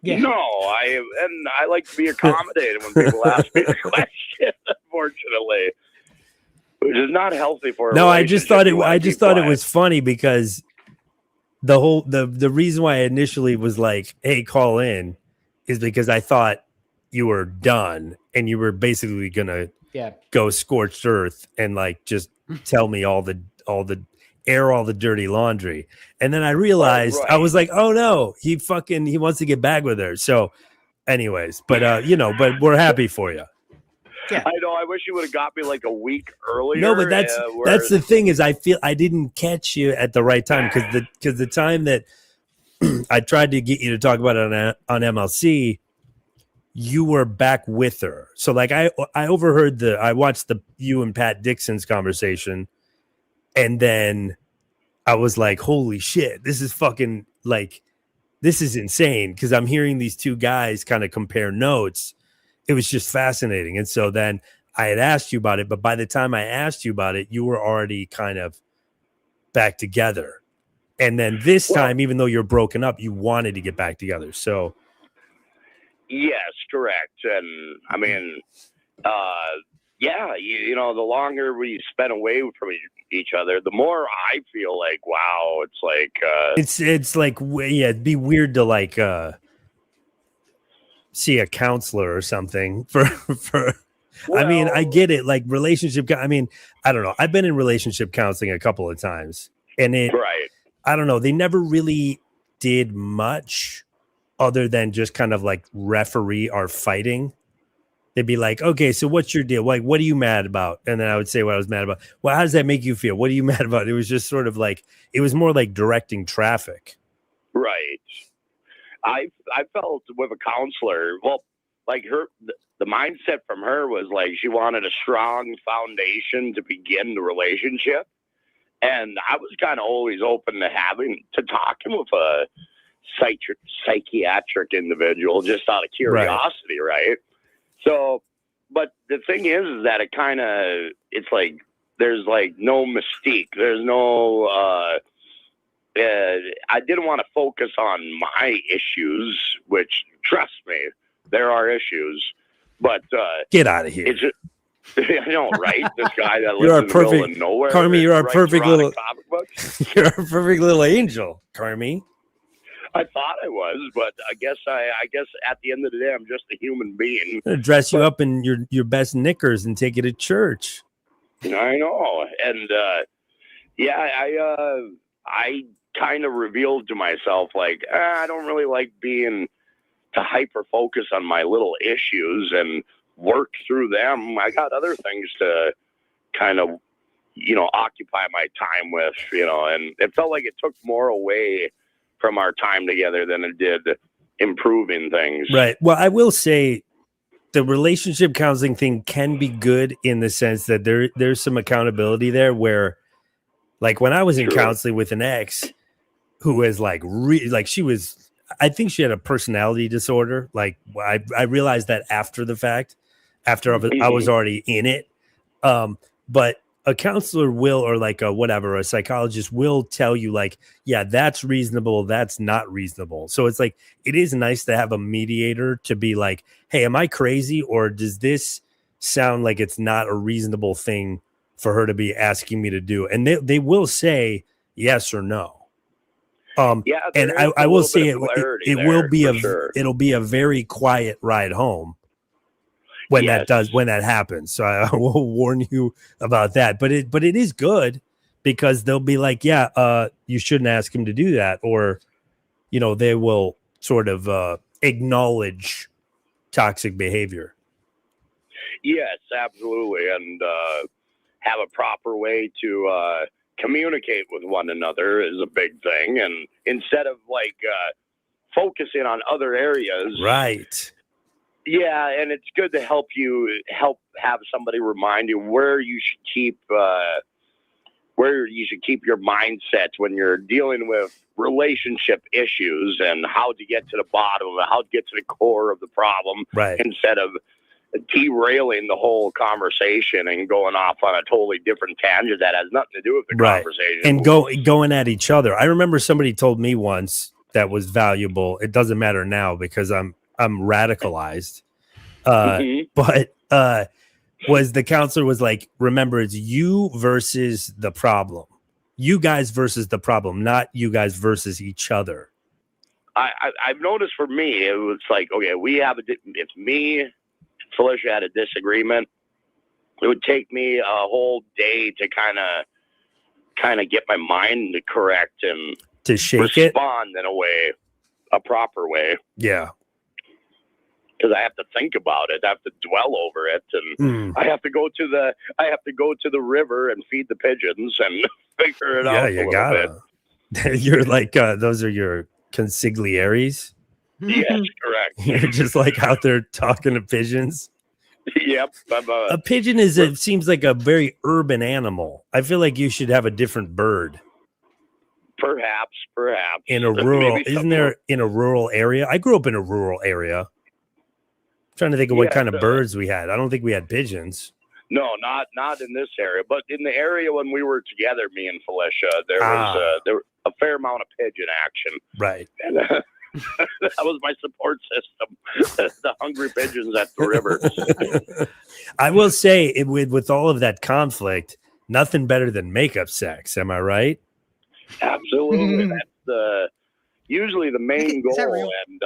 Yeah. No, I like to be accommodated when people ask me the question, unfortunately, which is not healthy for a No, I just thought it was funny because the reason why I initially was like, hey, call in, is because I thought you were done and you were basically gonna go scorched earth and like just tell me all the air all the dirty laundry. And then I realized I was like, oh no, he wants to get back with her. So anyways, but but we're happy for you. Yeah. I know. I wish you would have got me like a week earlier. No, but that's the thing is I feel I didn't catch you at the right time because the time that I tried to get you to talk about it on MLC, you were back with her. So like I overheard I watched you and Pat Dixon's conversation, and then I was like, holy shit, this is fucking like, this is insane, because I'm hearing these two guys kind of compare notes. It was just fascinating. And so then I had asked you about it, but by the time I asked you about it, you were already kind of back together. And then this time, even though you're broken up, you wanted to get back together. So yes, correct. And I mean, the longer we spend away from each other, the more I feel like, wow, it's like it's like, it'd be weird to like see a counselor or something for I mean, I get it, like relationship. I mean, I don't know. I've been in relationship counseling a couple of times, and I don't know. They never really did much other than just kind of like referee our fighting. They'd be like, okay, so what's your deal? Like, what are you mad about? And then I would say what I was mad about. Well, how does that make you feel? What are you mad about? It was just sort of like, it was more like directing traffic. Right. I felt with a counselor, well, like the mindset from her was like she wanted a strong foundation to begin the relationship. And I was kind of always open to talking with a psychiatric individual just out of curiosity, right? So, but the thing is that it's like there's like no mystique. There's no. I didn't want to focus on my issues, which, trust me, there are issues. But get out of here. It's I know, right? This guy that You're lives a in the middle perfect- of nowhere. Carmi, you're a writes perfect erotic little- comic books. You're a perfect little angel, Carmi. I thought I was, but I guess at the end of the day, I'm just a human being. I'm gonna dress you up in your best knickers and take you to church. I know, and I kind of revealed to myself like I don't really like being to hyper focus on my little issues and work through them. I got other things to kind of occupy my time with, and it felt like it took more away from our time together than it did improving things. Right. Well, I will say the relationship counseling thing can be good in the sense that there's some accountability there where, like, when I was in True. counseling with an ex who was like she was, I think she had a personality disorder. Like, I realized that after the fact, after I was already in it. But a counselor will, or like a psychologist will tell you like, yeah, that's reasonable. That's not reasonable. So it's like, it is nice to have a mediator to be like, hey, am I crazy? Or does this sound like it's not a reasonable thing for her to be asking me to do? And they will say yes or no. Yeah, and there is I a will little say bit of clarity it will there, be for sure. it'll be a very quiet ride home when Yes. that happens. So I will warn you about that. But it is good because they'll be like, yeah, you shouldn't ask him to do that, or they will sort of acknowledge toxic behavior. Yes, absolutely, and have a proper way to communicate with one another is a big thing. And instead of like focusing on other areas, Right. Yeah, and it's good to help have somebody remind you where you should keep your mindset when you're dealing with relationship issues and how to get to the bottom of it, how to get to the core of the problem, Right. instead of derailing the whole conversation and going off on a totally different tangent that has nothing to do with the Right. conversation. And going at each other. I remember somebody told me once that was valuable. It doesn't matter now because I'm radicalized. But was the counselor was like, remember, it's you versus the problem. You guys versus the problem, not you guys versus each other. I've noticed for me, it was like, okay, if me and Felicia had a disagreement, it would take me a whole day to kind of get my mind correct and To shake it. respond in a proper way. Yeah. Because I have to think about it, I have to dwell over it, and I have to go to the river and feed the pigeons and figure it out. Yeah, a you little gotta. You're like those are your consiglieres. bit. Yes, correct. You're just like out there talking to pigeons. Yep. A pigeon it seems like a very urban animal. I feel like you should have a different bird Perhaps. in a rural. Maybe Isn't there in a rural area? I grew up in a rural area. I'm trying to think of what Yeah, kind of birds we had. I don't think we had pigeons. No, not in this area, but in the area when we were together, me and Felicia, there was a fair amount of pigeon action. Right. And that was my support system. The hungry pigeons at the river. I will say with all of that conflict, nothing better than makeup sex. Am I right? Absolutely. That's usually the main Is that goal. real? And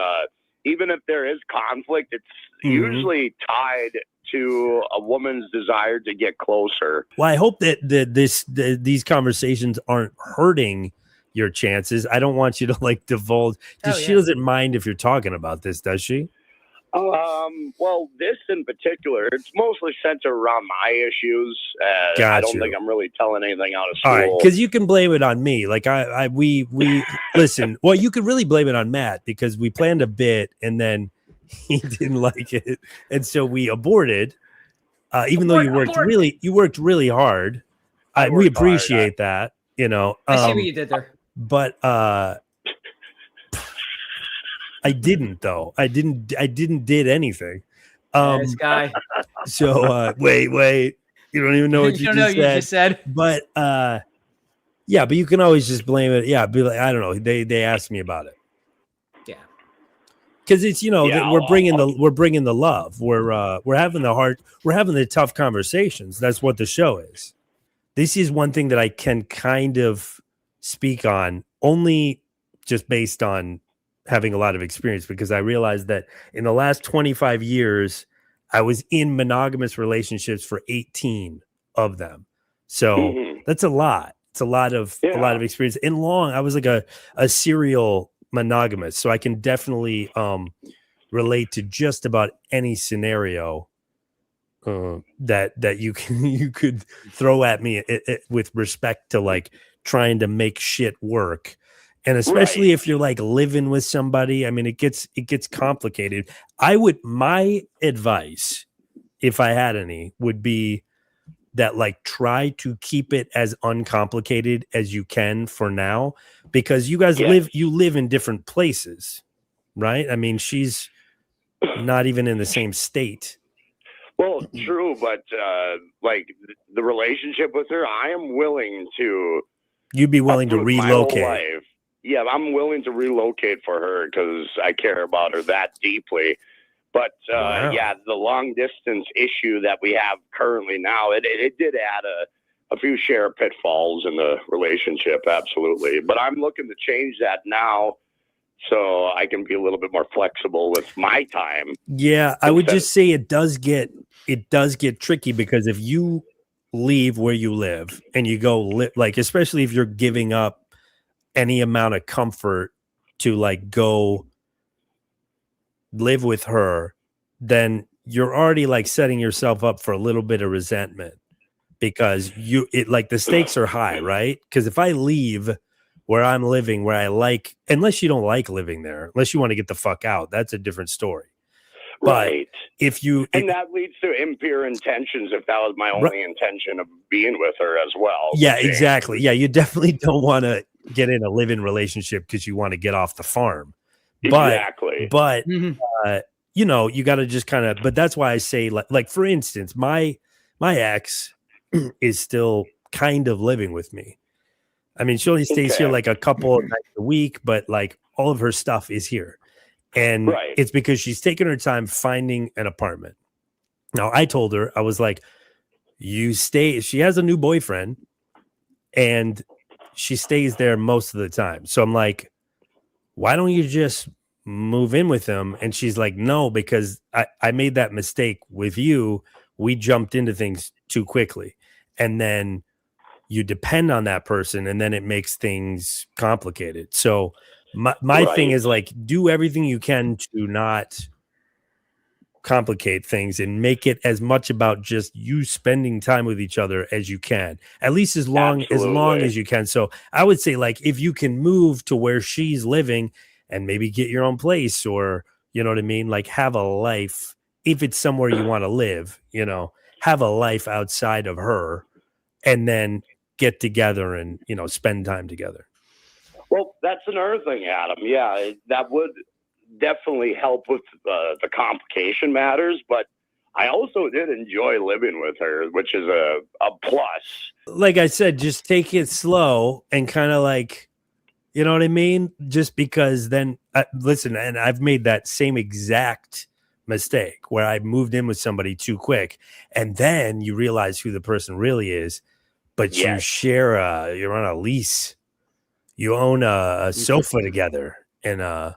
even if there is conflict, it's usually tied to a woman's desire to get closer. Well, I hope that these conversations aren't hurting your chances. I don't want you to like divulge. She doesn't mind if you're talking about this, does she? Well, this in particular, it's mostly centered around my issues. I don't think I'm really telling anything out of school. All right, because you can blame it on me. Like we listen. Well, you could really blame it on Matt because we planned a bit and then he didn't like it, and so we aborted. Even though you worked really hard, we appreciate that. You know, I see what you did there. But I didn't though. I didn't did anything. This guy. So wait. You don't even know what You don't know what you just said. But yeah, but you can always just blame it. Yeah, be like, I don't know. They asked me about it. Yeah. Because it's Yeah, we're bringing the love. We're having the tough conversations. That's what the show is. This is one thing that I can kind of speak on only just based on having a lot of experience, because I realized that in the last 25 years, I was in monogamous relationships for 18 of them. So that's a lot. It's a lot of experience. In long, I was like a serial monogamous. So I can definitely relate to just about any scenario that you could throw at me with respect to like trying to make shit work. And especially if you're like living with somebody, I mean, it gets complicated. My advice, if I had any, would be that like try to keep it as uncomplicated as you can for now, because you guys live in different places, right? I mean, she's not even in the same state. Well, true, but like the relationship with her, I am willing to. You'd be willing to relocate. My whole life. Yeah, I'm willing to relocate for her because I care about her that deeply. But yeah, the long distance issue that we have currently now, it did add a few share pitfalls in the relationship, absolutely. But I'm looking to change that now, so I can be a little bit more flexible with my time. Yeah, I would just say it does get tricky, because if you leave where you live and you go like, especially if you're giving up any amount of comfort to like go live with her, then you're already like setting yourself up for a little bit of resentment, because like the stakes are high, right? Because if I leave where I'm living, where I like, unless you don't like living there, unless you want to get the fuck out, that's a different story. Right. But that leads to impure intentions if that was my only intention of being with her as well. Yeah, exactly. Yeah, you definitely don't want to get in a live-in relationship because you want to get off the farm. Exactly. But you know, you got to just kind of, but that's why I say like for instance, my ex is still kind of living with me. I mean, she only stays here like a couple of nights a week, but like all of her stuff is here. And it's because she's taken her time finding an apartment. Now, I told her, I was like, she has a new boyfriend and she stays there most of the time. So I'm like, why don't you just move in with him? And she's like, no, because I made that mistake with you. We jumped into things too quickly. And then you depend on that person, and then it makes things complicated. So my thing is like, do everything you can to not complicate things and make it as much about just you spending time with each other as you can, at least as long as you can. So I would say, like, if you can move to where she's living and maybe get your own place, or, you know what I mean? Like, have a life, if it's somewhere you want to live, you know, have a life outside of her, and then get together and, you know, spend time together. Well, that's another thing, Adam. Yeah, that would definitely help with the complication matters, but I also did enjoy living with her, which is a plus. Like I said, just take it slow and kind of like, you know what I mean? Just because then, listen, and I've made that same exact mistake where I moved in with somebody too quick, and then you realize who the person really is, but you share you're on a lease. You own a sofa together and an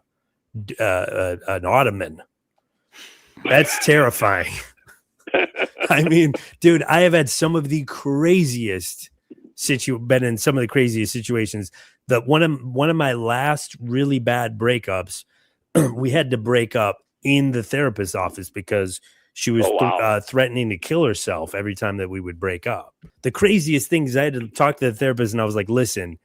ottoman. That's terrifying. I mean, dude, I have had some of the craziest been in some of the craziest situations. That one of my last really bad breakups, we had to break up in the therapist's office because she was threatening to kill herself every time that we would break up. The craziest thing is I had to talk to the therapist, and I was like, listen,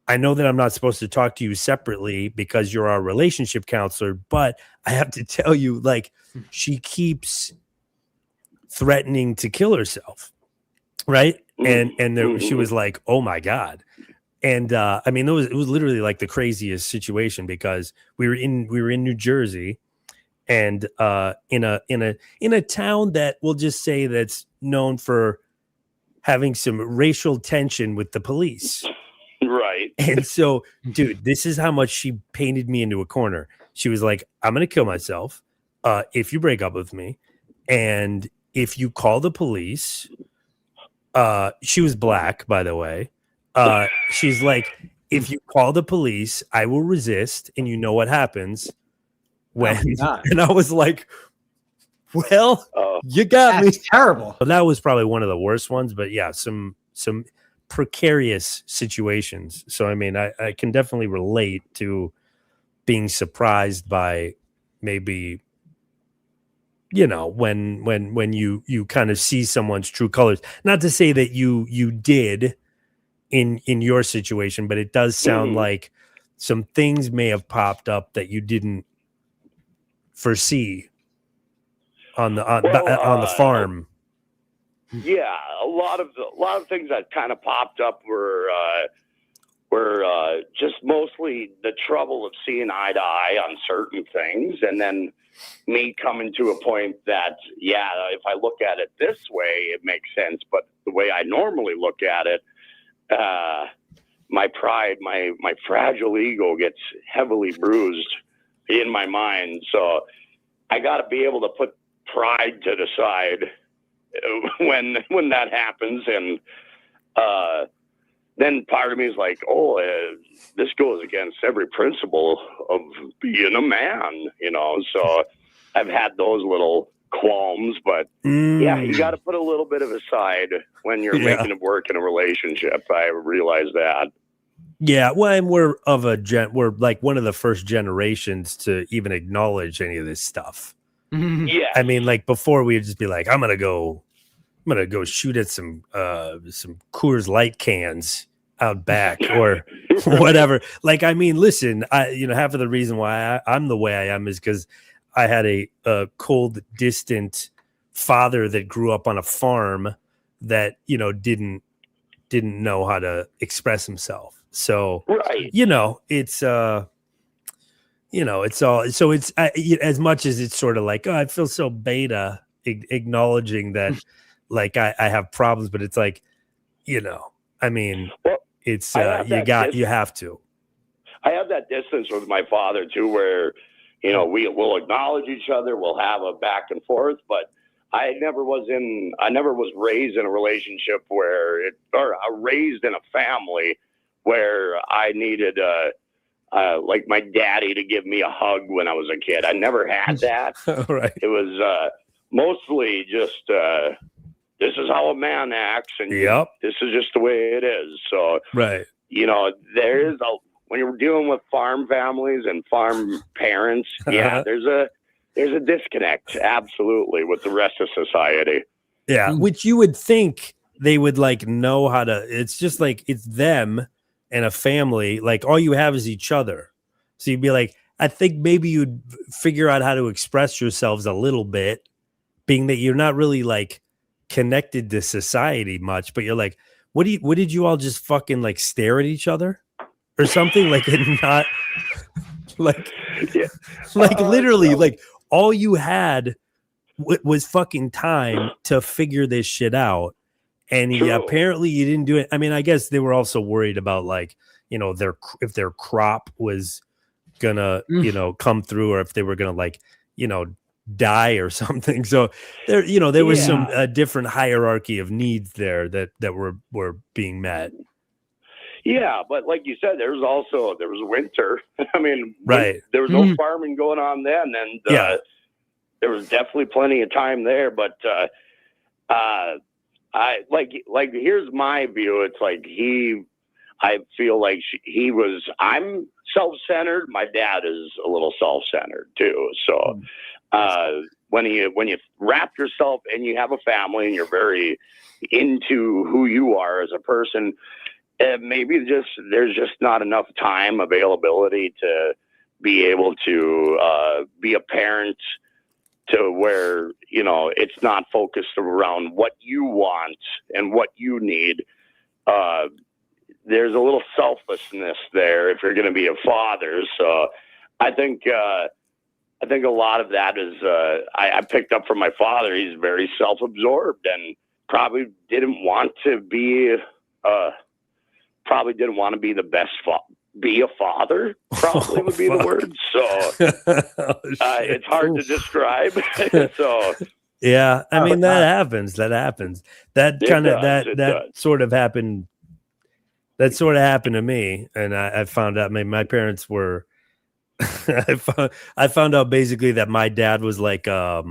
I know that I'm not supposed to talk to you separately because you're our relationship counselor, but I have to tell you, like, she keeps threatening to kill herself. Right. And she was like, oh my God. And I mean, it was literally like the craziest situation, because we were in New Jersey, and in a town that we'll just say that's known for having some racial tension with the police. Right. And so, dude, this is how much she painted me into a corner. She was like, I'm going to kill myself if you break up with me. And if you call the police, she was black, by the way. She's like, if you call the police, I will resist. And you know what happens when. And I was like, well, you got me. That's terrible. But that was probably one of the worst ones. But yeah, some precarious situations. So, I mean, I can definitely relate to being surprised by maybe, you know, when you kind of see someone's true colors. Not to say that you did in your situation, but it does sound like some things may have popped up that you didn't foresee on the farm. Yeah, a lot of things that kind of popped up were just mostly the trouble of seeing eye to eye on certain things, and then me coming to a point that, yeah, if I look at it this way, it makes sense, but the way I normally look at it, my pride, my fragile ego gets heavily bruised in my mind. So I got to be able to put pride to the side when that happens, and then part of me is like, this goes against every principle of being a man, you know. So I've had those little qualms, but yeah, you got to put a little bit of a side when you're making it work in a relationship. I realize that. Yeah, well, and we're like one of the first generations to even acknowledge any of this stuff. Yeah, I mean, like before we'd just be like, I'm gonna go shoot at some Coors Light cans out back or whatever. Like, I mean, listen, half of the reason why I'm the way I am is because I had a cold, distant father that grew up on a farm that, you know, didn't know how to express himself. So, right. You know, it's it's all, so it's as much as it's sort of like, I feel so beta acknowledging that like I have problems, but it's like, you know, I mean, it's you have to. I have that distance with my father too, where, you know, we'll acknowledge each other, we'll have a back and forth, but I never was raised in a relationship raised in a family where I needed like my daddy to give me a hug when I was a kid. I never had that. Right. It was mostly just this is how a man acts, and this is just the way it is. So, right. You know, when you're dealing with farm families and farm parents, there's a disconnect, absolutely, with the rest of society. Yeah, which you would think they would like know how to. It's just like it's them and a family. Like all you have is each other. So you'd be like, I think maybe you'd figure out how to express yourselves a little bit, being that you're not really like connected to society much, but you're like, what did you all just fucking like stare at each other or something? Like it not like like literally like all you had was fucking time to figure this shit out, and apparently you didn't do it. I mean, I guess they were also worried about like, you know, if their crop was gonna come through, or if they were gonna like, you know, die or something. So there was some different hierarchy of needs there that were being met. Yeah, but like you said, there was winter. I mean, right. There was no farming going on then, and there was definitely plenty of time there. But I like here's my view. It's like I feel like I'm self-centered. My dad is a little self-centered too. So when you wrap yourself and you have a family and you're very into who you are as a person, maybe there's just not enough time availability to be able to be a parent to where, you know, it's not focused around what you want and what you need. There's a little selflessness there if you're going to be a father. So I think a lot of that is I picked up from my father. He's very self-absorbed, and probably didn't want to be the best be a father, probably would be the word. So it's hard to describe. So yeah, I mean that happens. That kind of that sort of happened. That sort of happened to me, and I found out my parents were. I found out basically that my dad was like a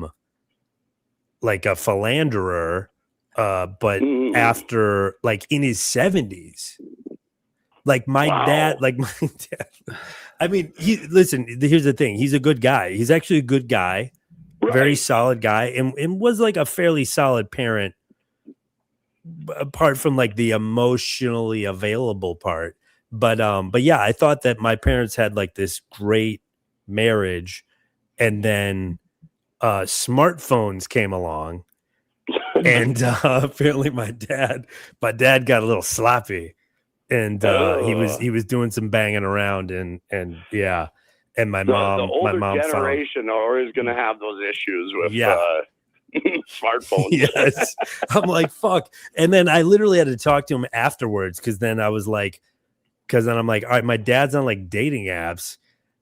philanderer, but after like in his 70s. Like my dad. I mean, listen, here's the thing. He's a good guy. He's actually a good guy, very solid guy, and was like a fairly solid parent, apart from like the emotionally available part. But yeah, I thought that my parents had like this great marriage, and then smartphones came along, and apparently my dad got a little sloppy. And he was doing some banging around, and yeah, and my mom generation are always going to have those issues with smartphones. Yes, I'm like fuck, and then I literally had to talk to him afterwards because then I'm like, all right, my dad's on like dating apps,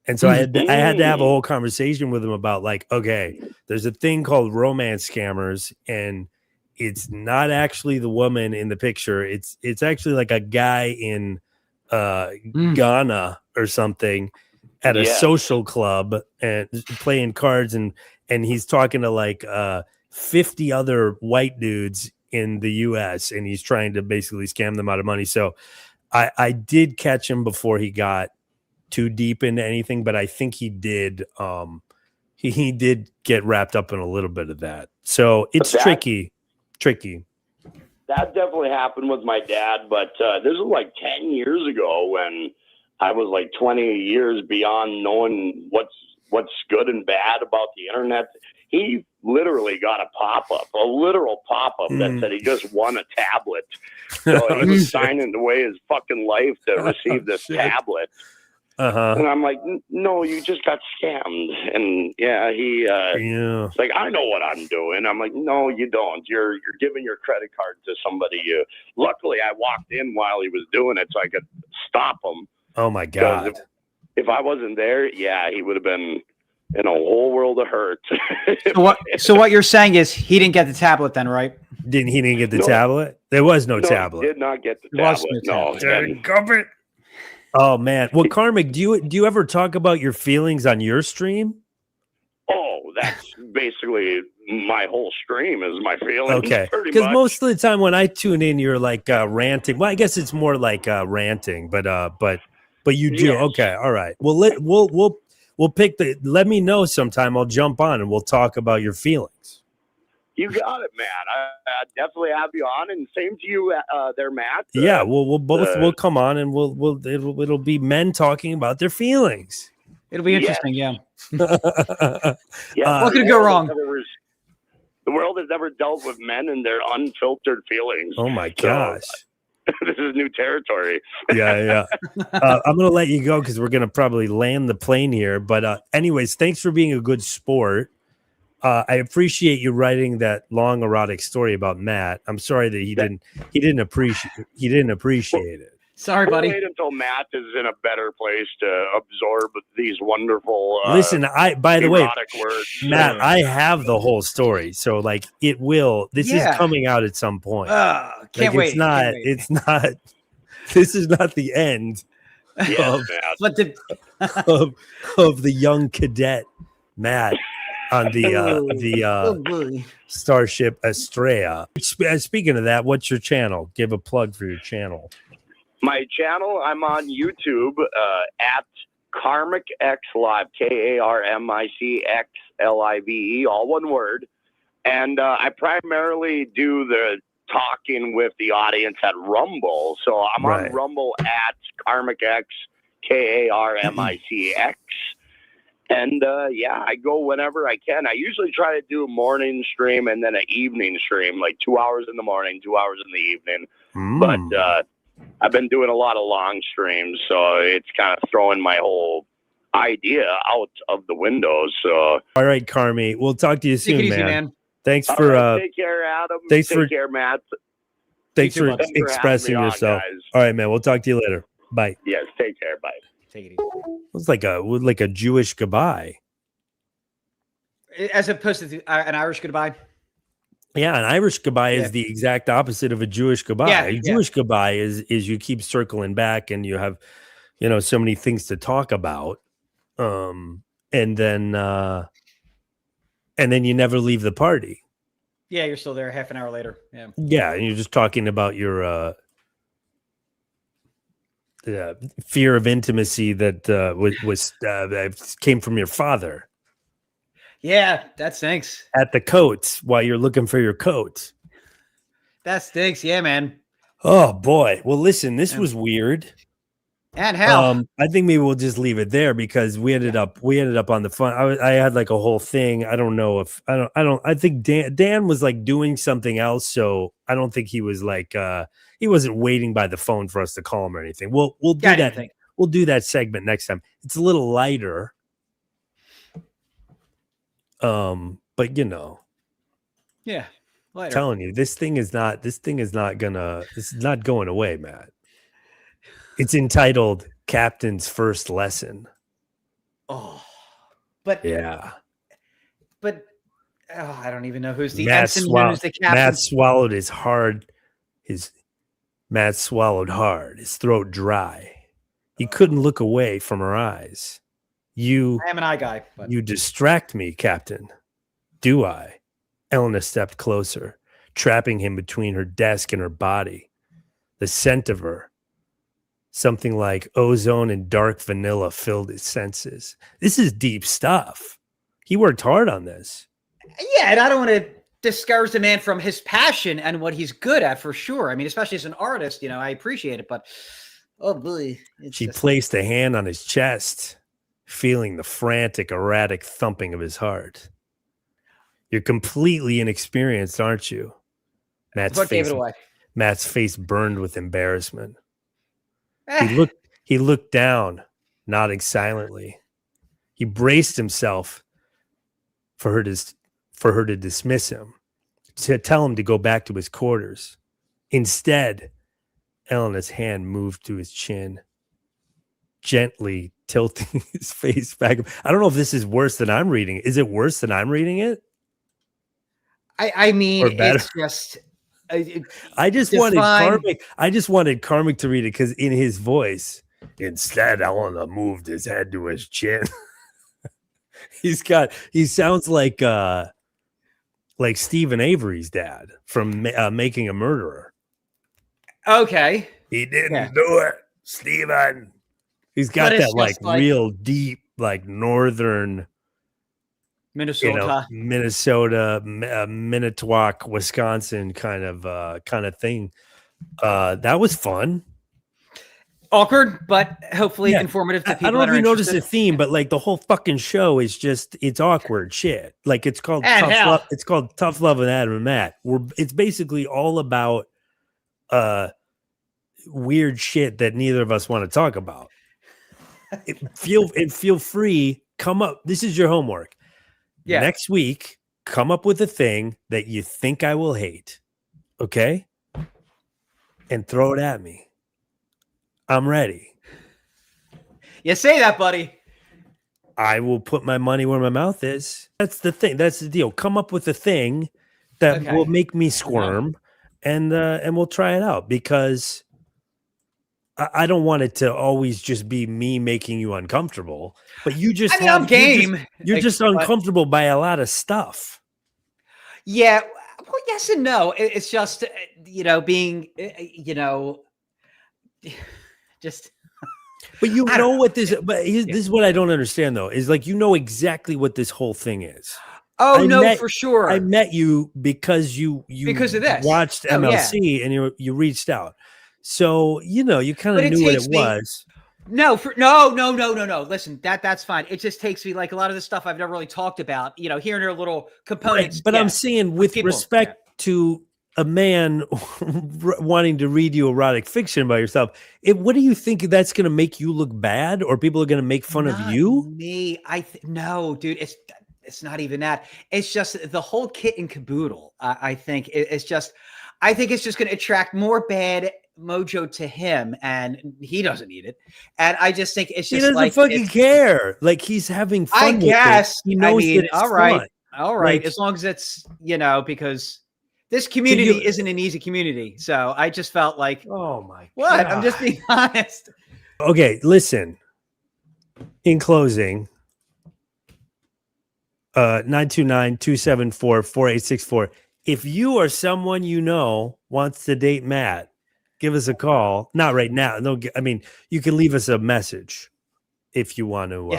and so I had to have a whole conversation with him about like, okay, there's a thing called romance scammers, and it's not actually the woman in the picture. It's actually like a guy in Ghana or something at a social club and playing cards, and he's talking to like 50 other white dudes in the US, and he's trying to basically scam them out of money. So I did catch him before he got too deep into anything, but I think he did he did get wrapped up in a little bit of that. So it's tricky. That definitely happened with my dad, but this was like 10 years ago when I was like 20 years beyond knowing what's good and bad about the internet. He literally got a literal pop-up that said he just won a tablet. So he was signing away his fucking life to receive this tablet. And I'm like, no, you just got scammed. And it's like, I know what I'm doing. I'm like, no, you don't. You're giving your credit card to somebody. Luckily, I walked in while he was doing it so I could stop him. Oh my God. If I wasn't there, he would have been in a whole world of hurt. So what you're saying is he didn't get the tablet then, right? He didn't get the tablet? There was no tablet. He did not get the tablet. No. Oh man. Well, Karmic, do you ever talk about your feelings on your stream? Oh, that's basically my whole stream is my feelings. Okay. Because most of the time when I tune in, you're like ranting. Well, I guess it's more like ranting, but you do. Yes. Okay. All right. Well, we'll pick let me know sometime. I'll jump on and we'll talk about your feelings. You got it, man. I definitely have you on, and same to you there, Matt. Yeah, we'll come on, and it'll be men talking about their feelings. It'll be interesting, yeah. What could go wrong? The world has never dealt with men and their unfiltered feelings. Oh my gosh. This is new territory. Yeah. I'm going to let you go because we're going to probably land the plane here. But anyways, thanks for being a good sport. I appreciate you writing that long erotic story about Matt. I'm sorry that he didn't appreciate it. Sorry, buddy. Wait until Matt is in a better place to absorb these wonderful. Listen, by the way, words. Matt, I have the whole story, so like it will. This is coming out at some point. Can't wait. It's not. This is not the end of the young cadet Matt on the Starship Estrella. Speaking of that, what's your channel? Give a plug for your channel. My channel, I'm on YouTube at Karmic X Live, KarmicXLive, all one word. And I primarily do the talking with the audience at Rumble. So I'm on Rumble at Karmic X, Karmicx. And I go whenever I can. I usually try to do a morning stream and then an evening stream, like 2 hours in the morning, 2 hours in the evening. But I've been doing a lot of long streams, so it's kind of throwing my whole idea out of the window. So, all right, Karmi, we'll talk to you soon, Take it easy, man. Thanks All for right, take care, Adam. thanks Take for- care, Matt. thanks You too, for bud. Thanks for having expressing me on, yourself. guys. All right, man. We'll talk to you later. Bye. Yes, take care. Bye. Take it easy. It was like a Jewish goodbye. As opposed to an Irish goodbye. Yeah, an Irish goodbye Yeah. is the exact opposite of a Jewish goodbye. Yeah, A yeah. Jewish goodbye is you keep circling back and you have, so many things to talk about. And then you never leave the party. Yeah, you're still there half an hour later. Yeah. Yeah, and you're just talking about your fear of intimacy that came from your father Yeah, that stinks. at the coats while you're looking for your coat. That stinks. Yeah, man. Oh boy. Well, listen, this Yeah. was weird. And hell. I think maybe we'll just leave it there because we ended up on the fun. I had like a whole thing. I don't know if I think Dan was like doing something else. So I don't think he was like, he wasn't waiting by the phone for us to call him or anything. We'll do Yeah, I didn't that. think. We'll do that segment next time. It's a little lighter. But Yeah. Later. telling you, this thing is not going away, Matt. It's entitled Captain's First Lesson. Oh. But Yeah. I don't even know who's the Matt ensign and who's the captain. Matt swallowed Matt swallowed hard, his throat dry. He couldn't look away from her eyes. I am an eye guy. But You distract me, Captain. Do I? Elena stepped closer, trapping him between her desk and her body. The scent of her, something like ozone and dark vanilla, filled his senses. This is deep stuff. He worked hard on this. yeah, and I don't want to discourage the man from his passion and what he's good at for sure. I mean, especially as an artist, I appreciate it. But oh boy, She placed a hand on his chest, feeling the frantic, erratic thumping of his heart. You're completely inexperienced, aren't you? what gave it away. Matt's face burned with embarrassment. Eh, He looked down, nodding silently. He braced himself for her to dismiss him, to tell him to go back to his quarters. Instead, Elena's hand moved to his chin, gently tilting his face back. I don't know if this is worse than I'm reading it. Is it worse than I'm reading it? I mean, Or better. it's just. I just wanted Karmic to read it because in his voice. Instead, Elena moved his head to his chin. He sounds like Stephen Avery's dad from Making a Murderer. Okay. He didn't Yeah. do it, Stephen. He's got But it's that like just like- real deep, like northern, Minnesota. Minnesota, Minnetonka, Wisconsin kind of thing. That was fun. Awkward, but hopefully Yeah. informative to I people. don't know that if are you noticed the interested. theme, but like the whole fucking show is it's awkward shit. Like it's called And Tough hell. Love. It's called Tough Love with Adam and Matt. It's basically all about weird shit that neither of us want to talk about. Feel free. Come up. This is your homework. Yeah. Next week, come up with a thing that you think I will hate. Okay? And throw it at me. I'm ready. You say that, buddy. I will put my money where my mouth is. That's the thing. That's the deal. Come up with a thing that Okay. will make me squirm, and we'll try it out because I don't want it to always just be me making you uncomfortable. But you just, I mean, I'm game. You're just But- uncomfortable by a lot of stuff. Yeah. Well, yes and no. It's just, being, just. But you I know don't what this. But this is what I don't understand though. Is like exactly what this whole thing is. Oh I no, met- for sure. I met you because you Because of this. watched Oh, yeah. MLC and you reached out. So you kind But of it knew what takes it me- was. No. Listen, that's fine. It just takes me like a lot of the stuff I've never really talked about. Here and there, little components. Right, but yeah. I'm saying with people, respect to a man wanting to read you erotic fiction about yourself, what do you think that's going to make you look bad, or people are going to make fun of Not you? Me, no, dude. It's not even that. It's just the whole kit and caboodle. I think it's just going to attract more bad mojo to him, and he doesn't need it. And I just think it's just he doesn't like fucking care. Like he's having fun. I with guess. it. He knows that it's all right, fun. all right. Like, as long as it's because this community isn't an easy community. So I just felt like, oh my what? God. I'm just being honest. Okay, listen. In closing, 929-274-4864. If you or someone you know wants to date Matt, give us a call. Not right now. No, I mean, you can leave us a message if you want to.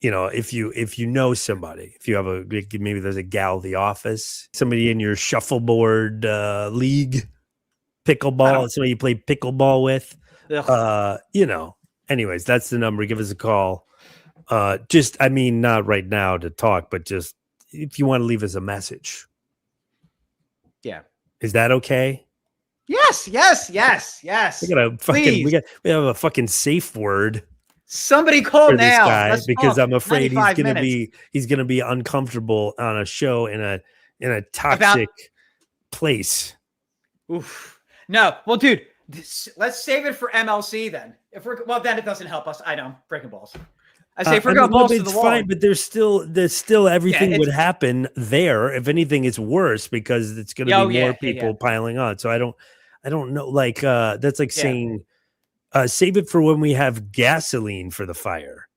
If you know somebody, if you have maybe there's a gal at the office, somebody in your shuffleboard league, pickleball, somebody you play pickleball with. Anyways, that's the number. Give us a call. Not right now to talk, but just if you want to leave us a message. Yeah. Is that okay? Yes. We have a fucking safe word. Somebody call for now. This guy, because I'm afraid he's gonna be uncomfortable on a show in a toxic place. Oof. No. Well, dude, let's save it for MLC then. Then it doesn't help us. I know, breaking balls. I say if we're going balls to the wall. Fine, but there's still everything would happen there. If anything, it's worse because it's going to be more people piling on. So I don't know. Like that's like saying, save it for when we have gasoline for the fire.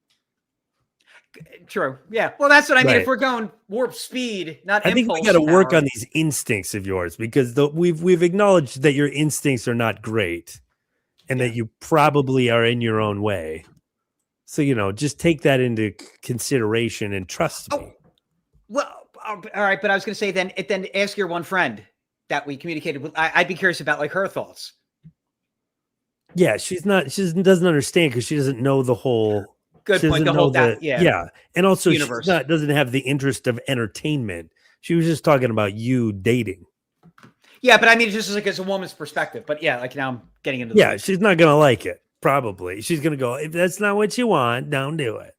True. Yeah. Well, that's what I mean. Right. If we're going warp speed, not I think we got to work on these instincts of yours because we've acknowledged that your instincts are not great, and that you probably are in your own way. So, just take that into consideration and trust me. Well, all right. But I was going to say then ask your one friend that we communicated with. I'd be curious about like her thoughts. Yeah, she doesn't understand because she doesn't know the whole. Good point. The whole yeah. And also universe. She doesn't have the interest of entertainment. She was just talking about you dating. Yeah, but I mean, just like as a woman's perspective. But yeah, like now I'm getting into the she's not going to like it. Probably. She's going to go, if that's not what you want, don't do it.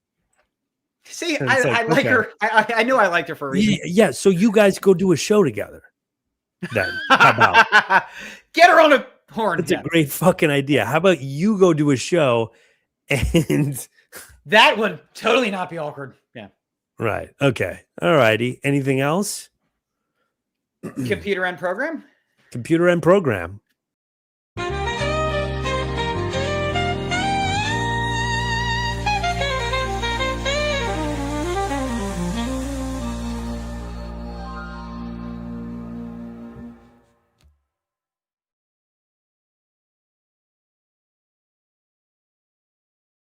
See, I like her. I knew I liked her for a reason. Yeah. So you guys go do a show together. Then how about get her on a horn? That's a great fucking idea. How about you go do a show and that would totally not be awkward. Yeah. Right. Okay. All righty. Anything else? Computer and program? Computer and program.